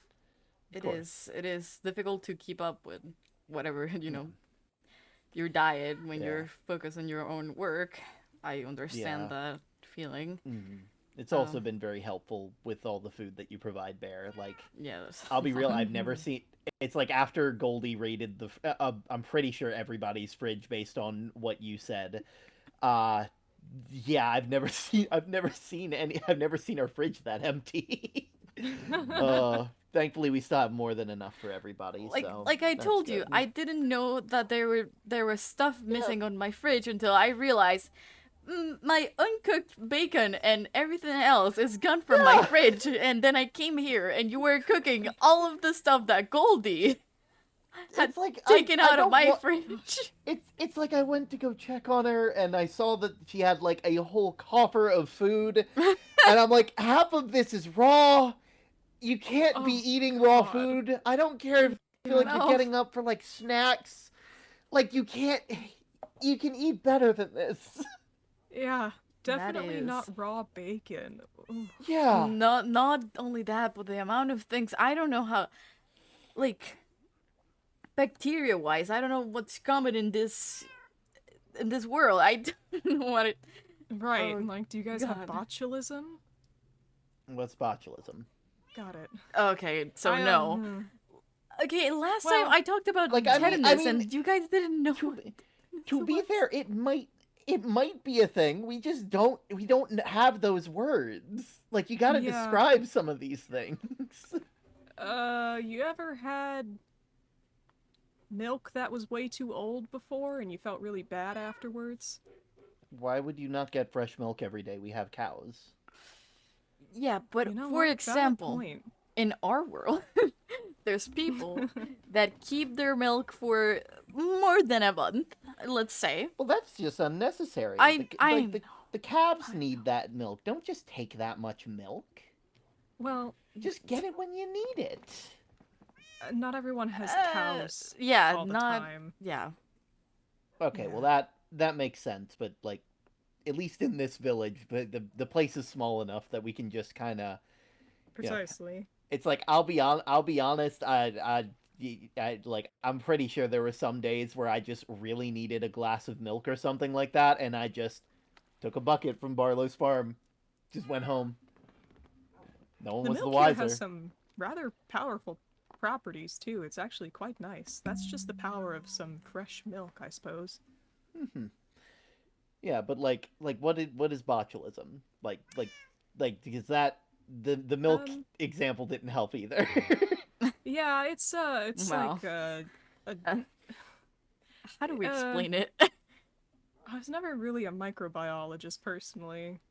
of It course, is. It is difficult to keep up with whatever, yeah, your diet when yeah, you're focused on your own work. I understand yeah. that feeling. Mhm. It's also Um, been very helpful with all the food that you provide, Bear. Like, yeah, that's I'll be a real, lot. I've never Mm-hmm. seen. It's like after Goldie rated I'm pretty sure everybody's fridge based on what you said. Uh, yeah, I've never seen our fridge that empty. Thankfully we still have more than enough for everybody, so Like I that's told you, good. I didn't know that there was stuff Yeah, missing on my fridge until I realized my uncooked bacon and everything else is gone from my yeah. fridge. And then I came here and you were cooking all of the stuff that Goldie had It's like taken I out of don't my want. fridge. It's like I went to go check on her and I saw that she had like a whole coffer of food, and I'm like, half of this is raw. You can't be Oh eating raw God. food. I don't care if you feel like you're No, getting up for like snacks. Like you can't. You can eat better than this. Yeah. that Definitely is. not raw bacon. Ooh. Yeah. Not only that, but the amount of things I don't know how, like, bacteria wise, I don't know what's common in this world. I don't know what it. Right. Oh And like, do you guys have God. botulism? What's botulism? Got it. Okay, so I no. Okay, last time Well, I talked about Like I tetanus, mean, and you guys didn't know to what to tetanus be was. fair, it might be a thing. We don't have those words. Like you got to yeah. describe some of these things. You ever had milk that was way too old before and you felt really bad afterwards? Why would you not get fresh milk every day? We have cows. Yeah, You but know for what? Valid example, point. in our world, there's people that keep their milk for more than a month, let's say. Well, that's just unnecessary. I I know, The calves I know. need that milk. Don't just take that much milk. Well, Just get it when you need it. not everyone has Uh, cows yeah, all the not time. yeah. Okay, well Yeah. that makes sense, but like at least in this village, the place is small enough that we can just kind of, you know, Precisely. it's like I'll be honest, like I'm pretty sure there were some days where I just really needed a glass of milk or something like that, and I just took a bucket from Barlow's farm, just went home. No one The was the milk here has wiser. some rather powerful properties too. It's actually quite nice. That's just the power of some fresh milk, I suppose. Hmm. Yeah, but like what is botulism? Because that the milk Um, example didn't help either. yeah, it's Well, like a uh, how do we uh, explain it? I was never really a microbiologist personally.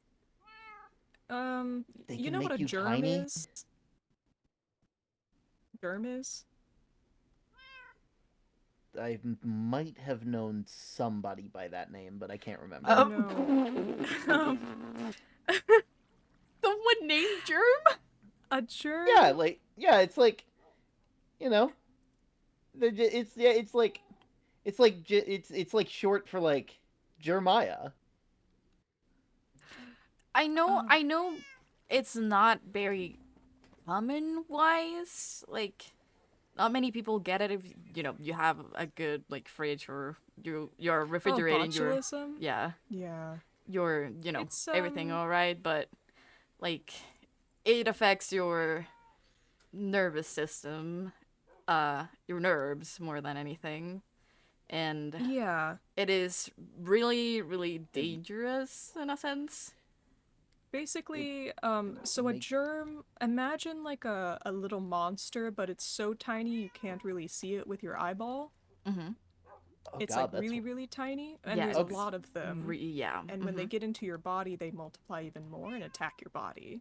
They You can know what a make you germ tiny. is? Germ is? I might have known somebody by that name, but I can't Oh remember. no. Um, someone named Germ? A germ? Yeah, yeah, it's like, you know, it's yeah, it's like short for like Jeremiah. Oh. I know it's not very common wise. Like not many people get it if you have a good like fridge or you're Oh, refrigerating your botulism? yeah, Yeah. your It's everything all right, but like it affects your nervous system, your nerves more than anything. and Yeah. it is really, really dangerous in a sense. Basically, so a make- germ, imagine like a little monster, but it's so tiny you can't really see it with your eyeball. Mm-hmm. Oh It's like God, that's really, really tiny, and Yeah, there's a it's lot of them. yeah. And when they get into your body, they multiply even more and attack your body.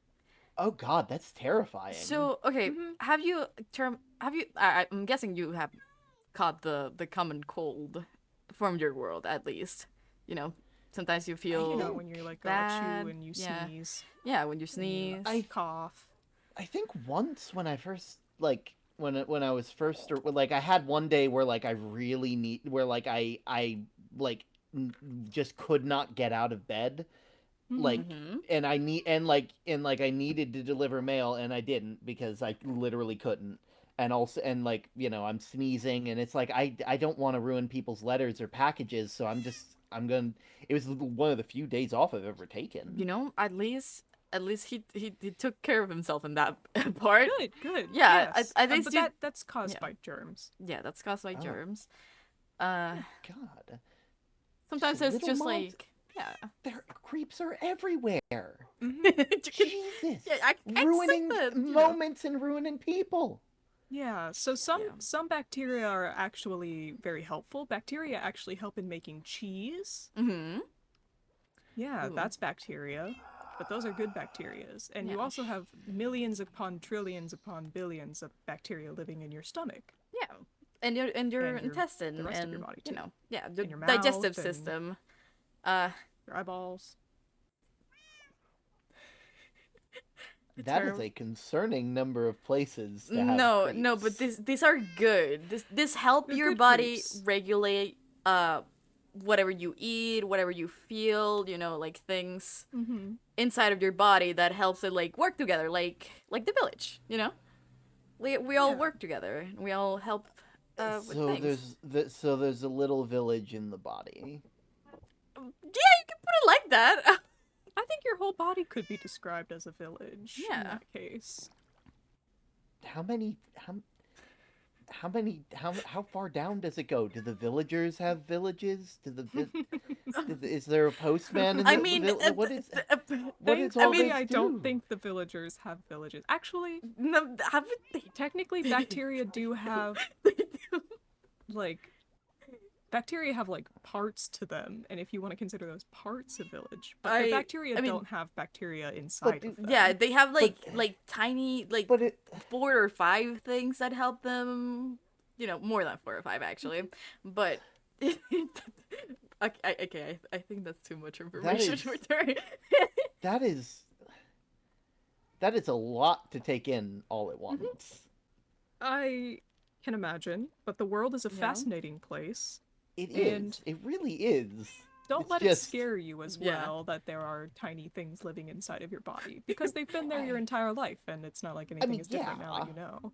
oh God, that's terrifying. So okay, Mhm. have you? I'm guessing you have caught the common cold from your world at least. You know, sometimes you You know, feel when you're like bad. achoo and you Yeah, sneeze, yeah. When you and you sneeze. cough. I think once when I first like when I was first or like I had one day where like I really need where like I like just could not get out of bed like Mhm. Mm-hmm. and I needed to deliver mail and I didn't because I literally couldn't. And also and like, you know, I'm sneezing and it's like I don't want to ruin people's letters or packages, so I'm going to it was one of the few days off I've ever taken. You know, at least he took care of himself in that part. Good, good. Yeah, Yes. at least But you. that's caused Yeah, by germs. yeah. That's caused by Oh, germs. oh God. Sometimes Just it's little just monsters. like yeah. Their creeps are everywhere. Hmm. You can- Jesus. yeah, I Ruining accept that. You know. moments and ruining people. Yeah, so Yeah. some bacteria are actually very helpful. Bacteria actually help in making cheese. Mm-hmm. Yeah, Ooh. that's bacteria. But those are good bacterias. And you Yeah. also have millions upon trillions upon billions of bacteria living in your stomach, Yeah. And your and intestine the rest of your and body you too. know yeah the And your digestive mouth and system. Uh, your eyeballs. the That is term. a concerning number of places to have No, but creeps. these are good. This help They're your good body creeps. regulate whatever you eat, whatever you feel, you know, like things Mm-hmm. inside of your body that helps it like work together, like the village, you know? We all Yeah. work together. We all help with So things. there's a little village in the body. Yeah, you can put it like that. I think your whole body could be described as a village in Yeah. that case. How far down does it go? Do the villagers have villages? Is there a postman in I the mean, what is all Thankfully, this I do? don't think the villagers have villages. Actually, no, haven't they? technically, bacteria do have like bacteria have like parts to them, and if you want to consider those parts a village, but the bacteria I mean, don't have bacteria inside of them. yeah, they have But like tiny like but it 4 or 5 things that help them. You know, more than 4 or 5 actually, but. Okay, I think that's too much information is- for Terry. that is that is a lot to take in all at once. I can imagine, but the world is a Yeah. fascinating place. It And- is. It really is. Don't It's let just- it scare you as Yeah. well that there are tiny things living inside of your body because they've been there your entire life, and it's not like anything mean, is different now that yeah. you know.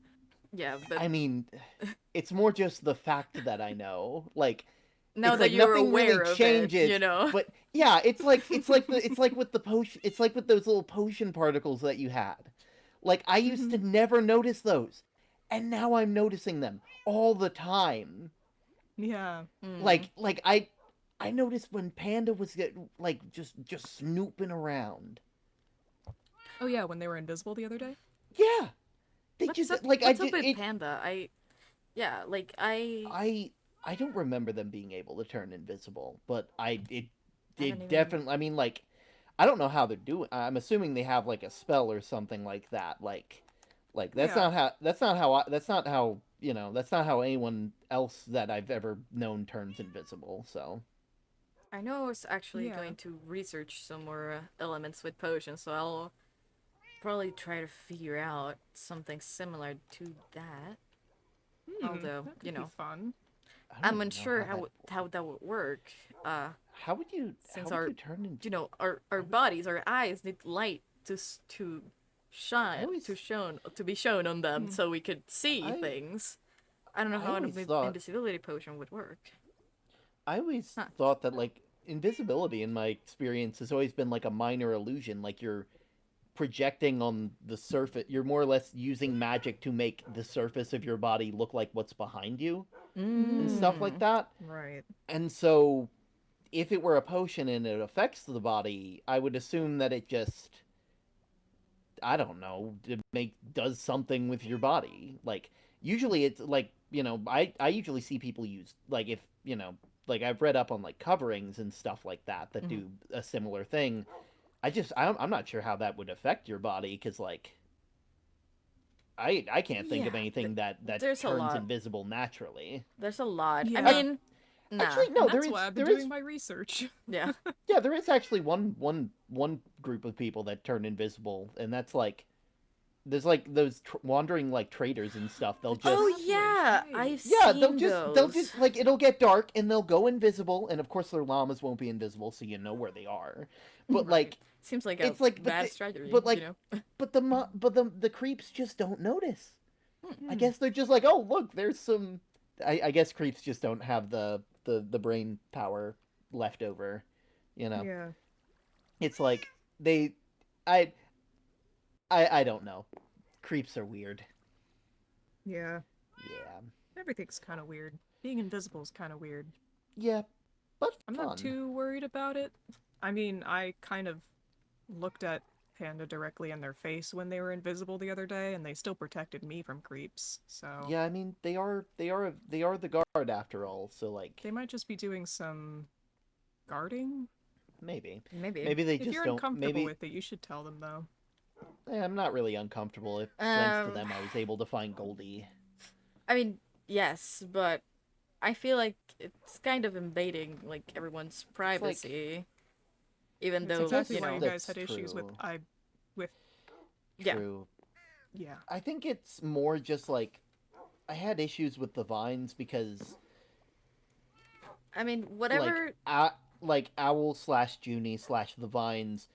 Yeah, but I mean, it's more just the fact that I know. Like now it's that like you're nothing aware really of changes. it, you know. But yeah, it's like with the potion. It's like with those little potion particles that you had. Like I used to never notice those, and now I'm noticing them all the time. Yeah. Mm. Like I noticed when Panda was like just snooping around. Oh yeah, when they were invisible the other day. Yeah, they What's just up, like what's I up just with Panda? Yeah, like I don't remember them being able to turn invisible, but it I don't even- definitely. I mean, like, I don't know how they're doing. I'm assuming they have like a spell or something like that. Like that's Yeah. not how that's not how that's not how you know that's not how anyone else that I've ever known turns invisible. So I know I was actually Yeah. going to research some more elements with potions, so I'll probably try to figure out something similar to that. Although, that could you be know, fun. I don't I'm even know unsure how that, how that would work. how would you Since how would our you turn into you know our bodies, our eyes need light to shine always- to be shown on them, so we could see I- things. I don't know I how an always thought- invisibility potion would work. I always Huh. thought that like invisibility in my experience has always been like a minor illusion, like you're projecting on the surface. You're more or less using magic to make the surface of your body look like what's behind you. and stuff like Mm. that. Right. And so, if it were a potion and it affects the body, I would assume that it just, I don't know, does something with your body. Like usually it's like, I usually see people use, like, if, like I've read up on like coverings and stuff like that that Mhm. do a similar thing. I'm not sure how that would affect your body, cuz like I can't think of Yeah, anything that there's a turns lot. invisible naturally. There's a lot. I Yeah. mean, nah. Actually, And no, that's why I've been there doing is my research. Yeah. yeah, there is actually one group of people that turn invisible, and that's like there's like those wandering like traders and stuff. They'll The Oh just travelers, yeah, right. I've yeah, seen they'll those. just like it'll get dark and they'll go invisible, and of course their llamas won't be invisible, so you know where they are. But Right. like Seems like a it's like bad strategy, but you like know. the creeps just don't notice. I Hmm. guess they're just like, oh look, there's some. I guess creeps just don't have the brain power left over. You know, Yeah. it's like they, I I don't know. Creeps are weird. Yeah. Yeah, Everything's kind of weird. Being invisible is kind of weird. yeah, but I'm not fun. too worried about it. I mean, I kind of looked at Panda directly in their face when they were invisible the other day, and they still protected me from creeps. So Yeah, I mean they are the guard after all. So like they might just be doing some guarding. maybe Maybe. maybe they If just you're don't. uncomfortable Maybe with it, you should tell them though. I'm not really uncomfortable. If thanks to Um, them I was able to find Goldie. I mean, yes, but I feel like it's kind of invading like everyone's It's like privacy, even That's I though guess exactly you why you know. guys that's had issues with true. with Yeah. True. yeah. I think it's more just like I had issues with the vines because I mean, like whatever. like Owl slash Junie slash the vines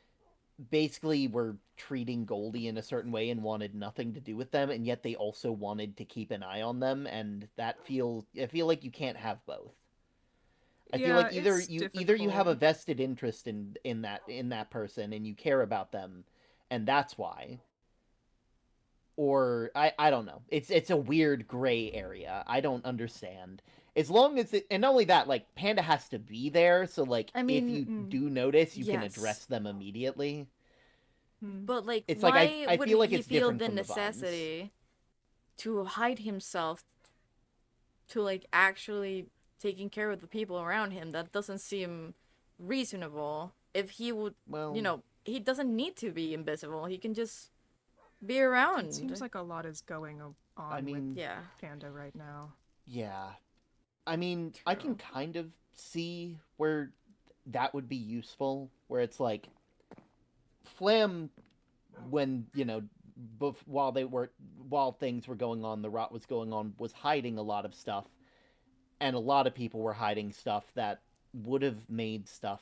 basically were treating Goldie in a certain way and wanted nothing to do with them, and yet they also wanted to keep an eye on them, and I feel like you can't have both. I feel Yeah, like it's either you have difficult. a vested interest in that person and you care about them, and that's why, or I don't know. It's a weird gray area. I don't understand. As long as it, and not only that, like Panda has to be there, so like I if mean, you Mm, do notice, you can yes, address them immediately. mm. but like, It's like why I feel wouldn't like he it's feel different the from the vines. necessity to hide himself to like actually taking care of the people around him? That doesn't seem reasonable. If he would, Well, he doesn't need to be invisible. He can just be It seems around. like a lot is going I on with mean, Yeah, Panda right now. yeah. I mean, I can true. kind of see where that would be useful, where it's like Flam when, while things were going on, the rot was going on, was hiding a lot of stuff, and a lot of people were hiding stuff that would have made stuff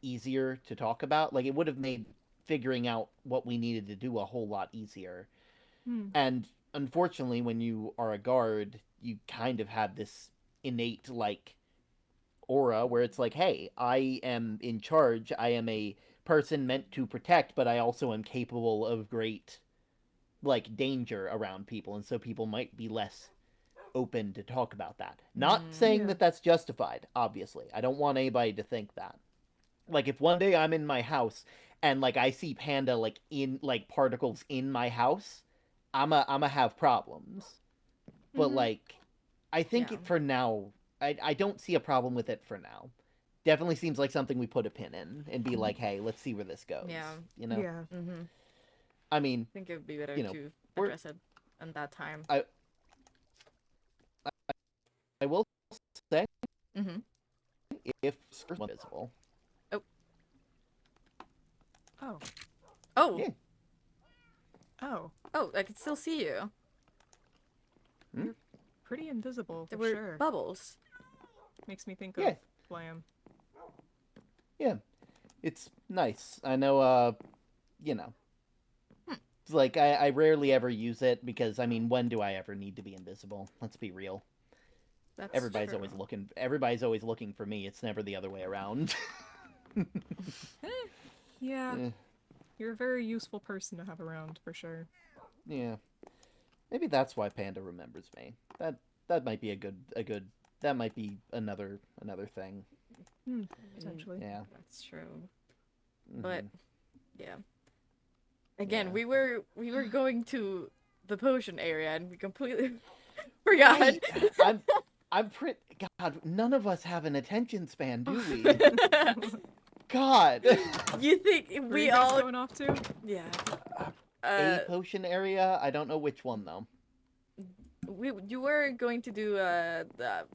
easier to talk about. Like it would have made figuring out what we needed to do a whole lot easier. Hmm. And unfortunately, when you are a guard, you kind of have this innate like aura where it's like, hey, I am in charge. I am a person meant to protect, but I also am capable of great like danger around people, and so people might be less open to talk about that. Not Mm. saying Yeah. that that's justified, obviously. I don't want anybody to think that. Like if one day I'm in my house and like I see Panda like in like particles in my house, I'm a have problems. But Mm-hmm. like I think Yeah. for now I don't see a problem with it for now. Definitely seems like something we put a pin in and be like, hey, let's see where this goes. Yeah. You know? Yeah. Mm-hmm. I mean, I think it would be better you know, to we're address it in that time. I I will say Mm-hmm. if invisible. Oh. Oh. Oh. Yeah. Oh. Oh, I can still see you. Hmm? You're pretty invisible There for were sure. bubbles. Makes me think Yeah. of Flam. Yeah. It's nice. I know you know. Hmm. It's like I rarely ever use it because I mean, when do I ever need to be invisible? Let's be real. That's true. Everybody's always looking for me. It's never the other way around. Yeah. Eh, You're a very useful person to have around for sure. yeah. Maybe that's why Panda remembers me. that might be a good that might be another thing. Potentially. Yeah. That's true. Mhm. But yeah. Again, Yeah. we were going to the potion area and we completely forgot. Right. I'm pretty. God, none of us have an attention span, do we? God. You think Where are we you guys all? going off to? Yeah. A Uh, potion area. I don't know which one though. you were going to do the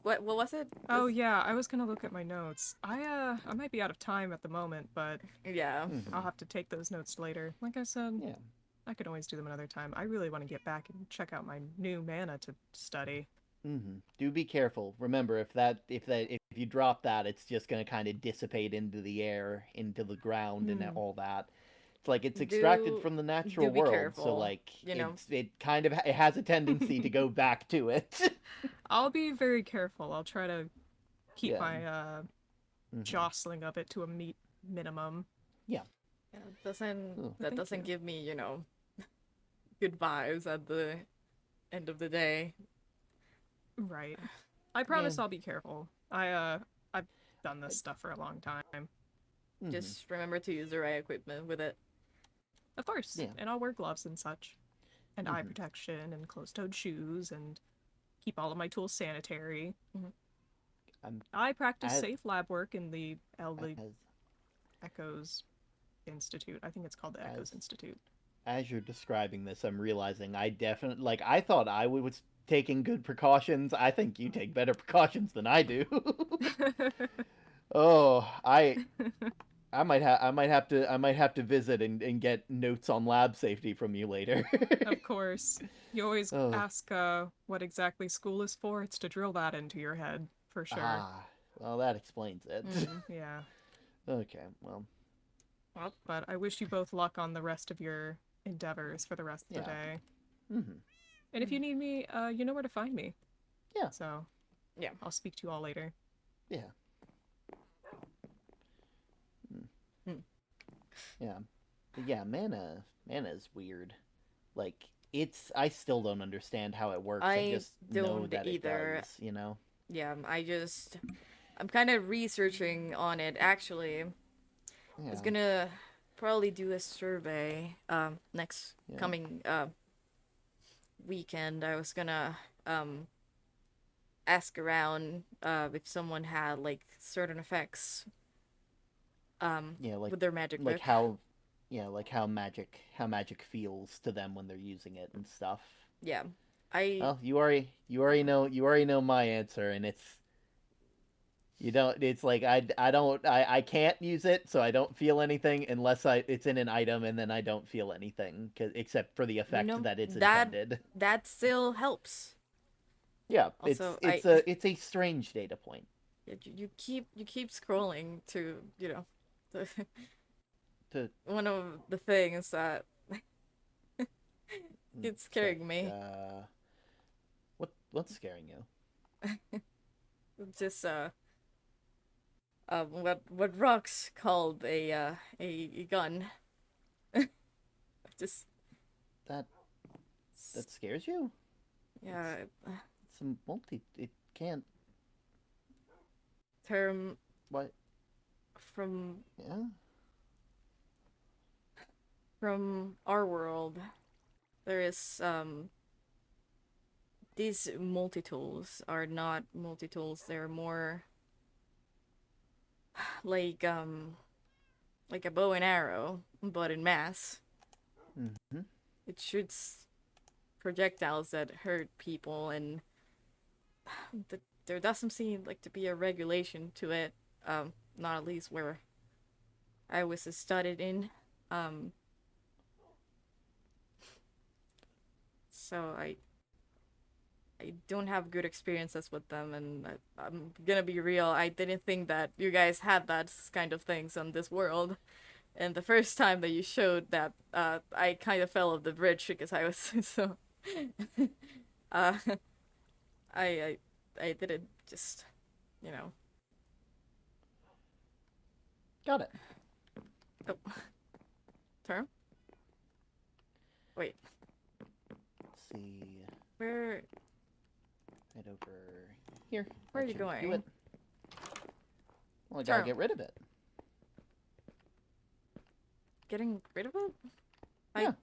what was it? Oh yeah, I was gonna look at my notes. I might be out of time at the moment, but Yeah. I'll have to take those notes later. Like I said, Yeah. I could always do them another time. I really want to get back and check out my new mana to study. Do be careful. Remember, if you drop that, it's just gonna kind of dissipate into the air, into the ground, and all that. It's like it's extracted Do from the do natural be world, so careful. like You know. it kind of it has a tendency to go back to it. I'll be very careful. I'll try to keep Yeah. my jostling of it to a minimum. Yeah. Yeah, doesn't Oh. that Thank doesn't you. give me good vibes at the end of the day. Right. I promise Yeah. I'll be careful. I've done this stuff for a long time. Just remember to use the right equipment with it. Of course. Yeah. And I'll wear gloves and such. And eye protection and closed-toed shoes and keep all of my tools sanitary. I'm I practice as, safe lab work in the as Echoes Institute. I think it's called the Echoes as Institute. as you're describing this, I'm realizing I definitely like I thought I was taking good precautions. I think you take better precautions than I do. Oh, I might have to visit and get notes on lab safety from you later. Of course. You always Oh, ask what exactly school is for. It's to drill that into your head, for sure. well that explains it. Yeah. Okay, well, But I wish you both luck on the rest of your endeavors for the rest of the yeah. day. Mhm. And if you need me, you know where to find me. Yeah. So, Yeah. I'll speak to you all later. Yeah. Hmm. Yeah. But yeah, mana's weird. Like I still don't understand how it works. I I just know don't that either. it does, you know. Yeah, I'm kind of researching on it actually. I was Yeah. gonna probably do a survey next Yeah. coming weekend. I was gonna ask around if someone had like certain effects Yeah, with their magic like book. how like how magic feels to them when they're using it and stuff. Yeah. I Well, you already know my answer, and you don't it's like I can't use it, so I don't feel anything unless it's in an item, and then I don't feel anything except for the effect that it's that intended. that still helps. Yeah, Also, it's a strange data point. you keep scrolling to the, To one of the things that it's check, scaring me. what's scaring you? Just what Rox called a gun. Just That that scares you? yeah, It's a multi. It can't. term What? from Yeah. from our world. There is these multi-tools are not multi-tools. They're more like like a bow and arrow, but in mass. Mm-hmm. It shoots projectiles that hurt people, and there doesn't seem like to be a regulation to it. Not at least where I was studied in. Um, so I don't have good experiences with them, and I'm gonna be real. I didn't think that you guys had that kind of things on this world. And the first time that you showed that, I kind of fell off the bridge because I was so. uh, I I didn't just, you know. Got it. Oh, term. Wait, Let's see. where Right over here. Where are That you should do going? it. Well, I gotta Turn. get rid of it. Getting rid of it? Yeah.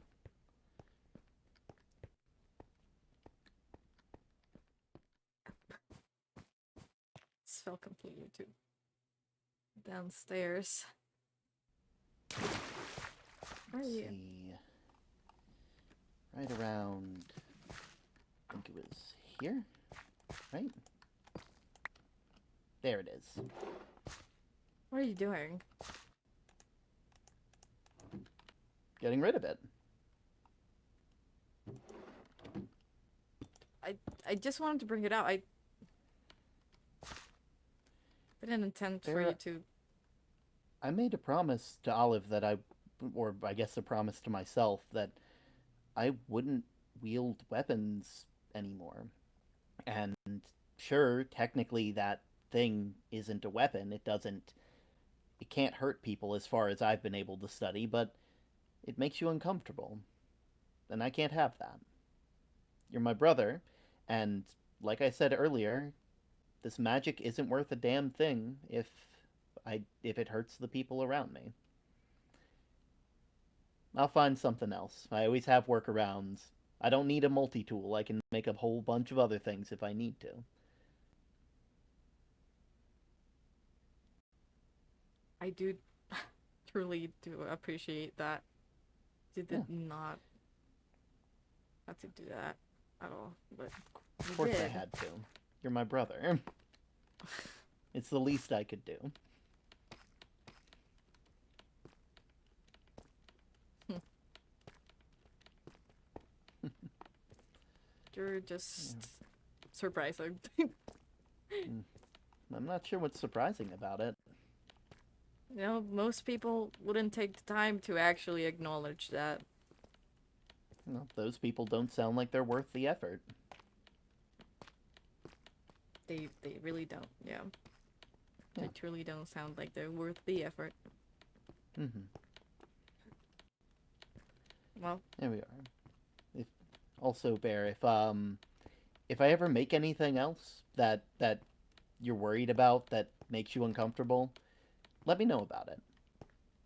This fell completely too. Downstairs. Where are Let's you? see. Right around. I think it was here, right? There it is. What are you doing? Getting rid of it. I just wanted to bring it out. I didn't intend for you to. I made a promise to Olive that or I guess a promise to myself that I wouldn't wield weapons anymore. And sure, technically that thing isn't a weapon. It can't hurt people as far as I've been able to study, but it makes you uncomfortable. And I can't have that. You're my brother, and like I said earlier, this magic isn't worth a damn thing if it hurts the people around me. I'll find something else. I always have workarounds. I don't need a multi-tool. I can make a whole bunch of other things if I need to. I do truly do appreciate that. You did not have to do that at all, but Of course I had to. You're my brother. It's the least I could do. You're just surprising. I'm not sure what's surprising about it. You know, most people wouldn't take the time to actually acknowledge that. Well, those people don't sound like they're worth the effort. They really don't, yeah. They truly don't sound like they're worth the effort. Mm-hmm. Well, there we are. Also, Bear, if I ever make anything else that you're worried about that makes you uncomfortable, let me know about it.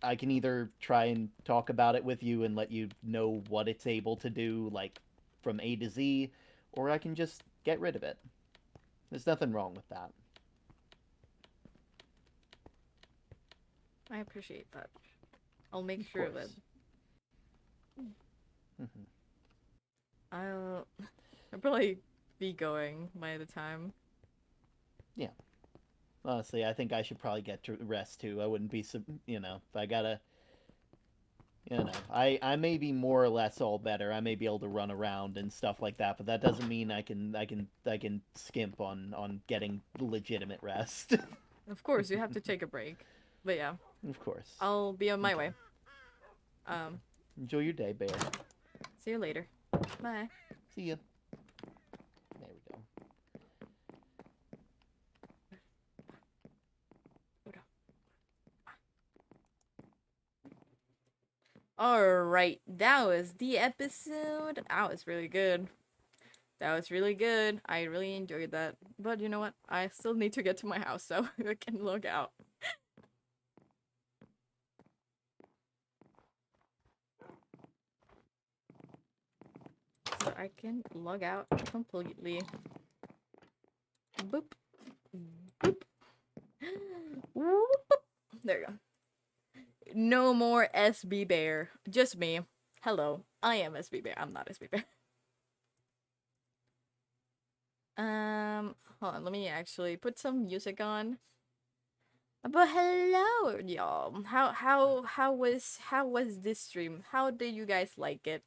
I can either try and talk about it with you and let you know what it's able to do, like from A to Z, or I can just get rid of it. There's nothing wrong with that. I appreciate that. I'll make sure of it. Mm-hmm. I'll probably be going by the time. Yeah. Honestly, I think I should probably get to rest too. I wouldn't be, if I gotta, I may be more or less all better. I may be able to run around and stuff like that, but that doesn't mean I can skimp on getting legitimate rest. Of course, you have to take a break. But yeah. Of course. I'll be on my way. Enjoy your day, Bear. See you later. Bye. See ya. There we go. Alright, that was the episode. That was really good. That was really good. I really enjoyed that. But you know what? I still need to get to my house, so I can log out. So I can log out completely. Boop. Boop. Whoop. There you go. No more SB Bear. Just me. Hello. I am SB Bear. I'm not SB Bear. Hold on. Let me actually put some music on. But hello, y'all. How was this stream? How did you guys like it?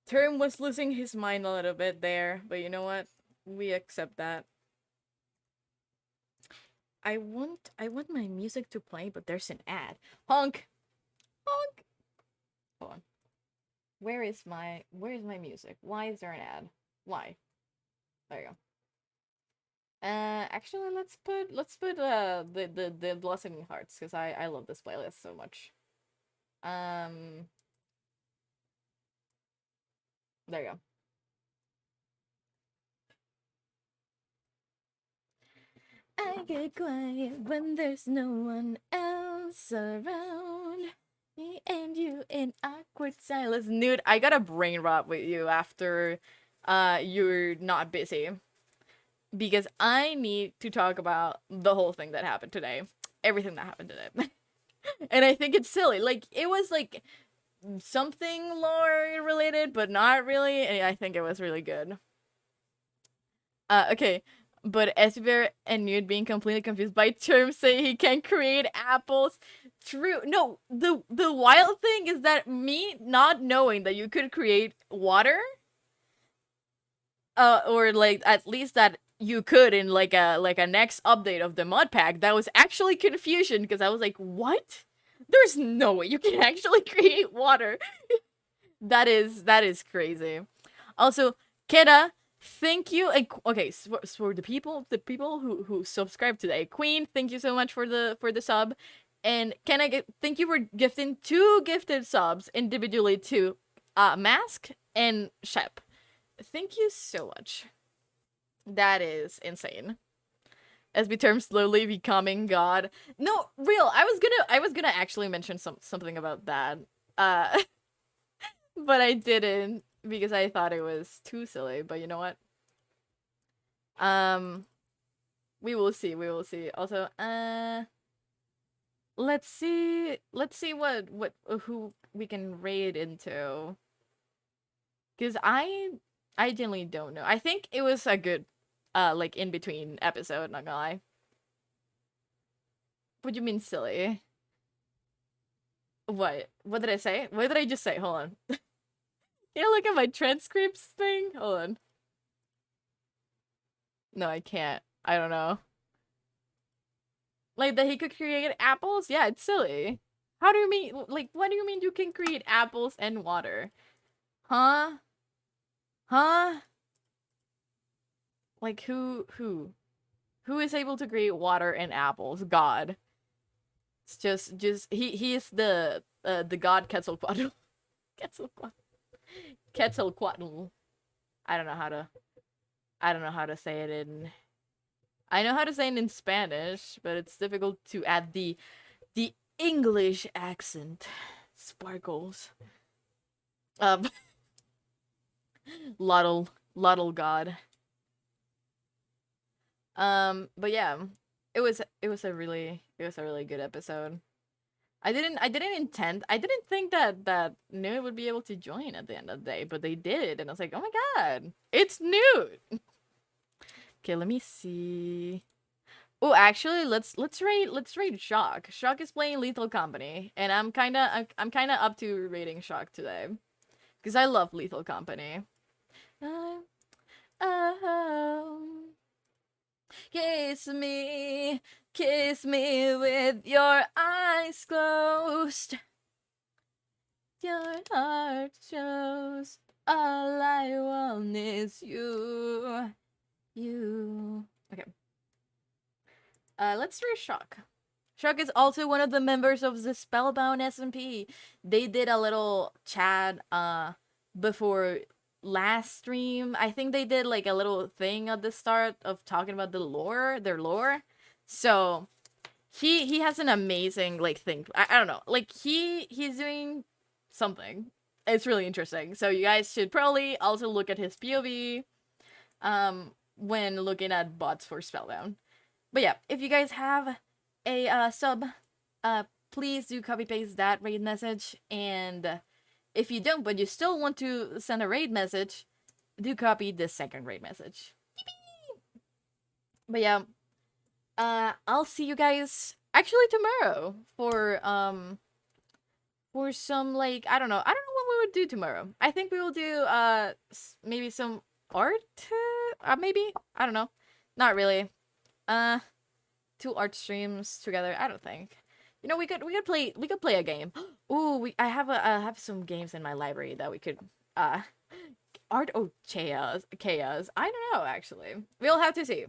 Term was losing his mind a little bit there, but you know what? We accept that. I want my music to play, but there's an ad. Honk! Honk! Hold on. Where's my music? Why is there an ad? Why? There you go. Actually, let's put the Blossoming Hearts, because I love this playlist so much. There you go. I get quiet when there's no one else around. Me and you in awkward silence. Nude, I got a brain rot with you after you're not busy. Because I need to talk about the whole thing that happened today. Everything that happened today. And I think it's silly. Like, it was like something lore related, but not really. And I think it was really good. Okay. But Esper and Nude being completely confused by terms say he can create apples. True. No, the wild thing is that me not knowing that you could create water, or like at least that you could in like a next update of the mod pack, that was actually confusion because I was like, what? There's no way you can actually create water. That is crazy. Also, Keda, thank you. Okay, for the people who subscribed today, Queen, thank you so much for the sub, and thank you for gifting 2 gifted subs individually to Mask and Shep. Thank you so much. That is insane. SB term slowly becoming God. No, real. I was gonna actually mention something about that. But I didn't because I thought it was too silly. But you know what? We will see. We will see. Also, let's see what who we can raid into. Cause I genuinely don't know. I think it was a good like in between episode, not gonna lie. What do you mean silly? What did I say? What did I just say? Hold on. Can you look at my transcripts thing? Hold on. No, I can't. I don't know. Like that he could create apples? Yeah, it's silly. How do you mean, like, what do you mean you can create apples and water? Huh? Huh? Like who is able to create water and apples? God. It's just he is the god Quetzalcoatl. Quetzalcoatl. I don't know how to say it in. I know how to say it in Spanish, but it's difficult to add the English accent. Sparkles. Lottle God. But yeah, it was a really good episode. I didn't think that Nude would be able to join at the end of the day, but they did, and I was like, oh my god, it's Nude. Okay, let me see. Oh, actually, let's raid Shock. Shock is playing Lethal Company, and I'm kind of up to raiding Shock today, because I love Lethal Company. Kiss me with your eyes closed. Your heart shows all I want is you. Okay. Let's raid Shock. Shock is also one of the members of the Spellbound SMP. They did a little chat before last stream. I think they did like a little thing at the start of talking about their lore. So he has an amazing like thing. I don't know. Like he's doing something. It's really interesting. So you guys should probably also look at his POV when looking at bots for Spellbound. But yeah, if you guys have a sub, please do copy paste that raid message, and if you don't but you still want to send a raid message, do copy the second raid message. But yeah, I'll see you guys actually tomorrow for some like I don't know what we would do tomorrow. I think we will do maybe some art, maybe, I don't know, not really. 2 art streams together. I don't think. You know, we could play a game. Ooh, I have some games in my library that we could art or chaos. I don't know actually. We'll have to see.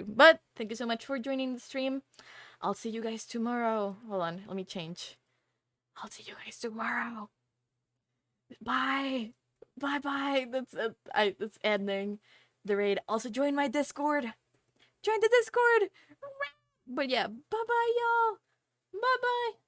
But thank you so much for joining the stream. I'll see you guys tomorrow. Hold on, let me change. I'll see you guys tomorrow. Bye. That's ending the raid. Also join my Discord. Join the Discord But yeah, bye bye, y'all. Bye bye.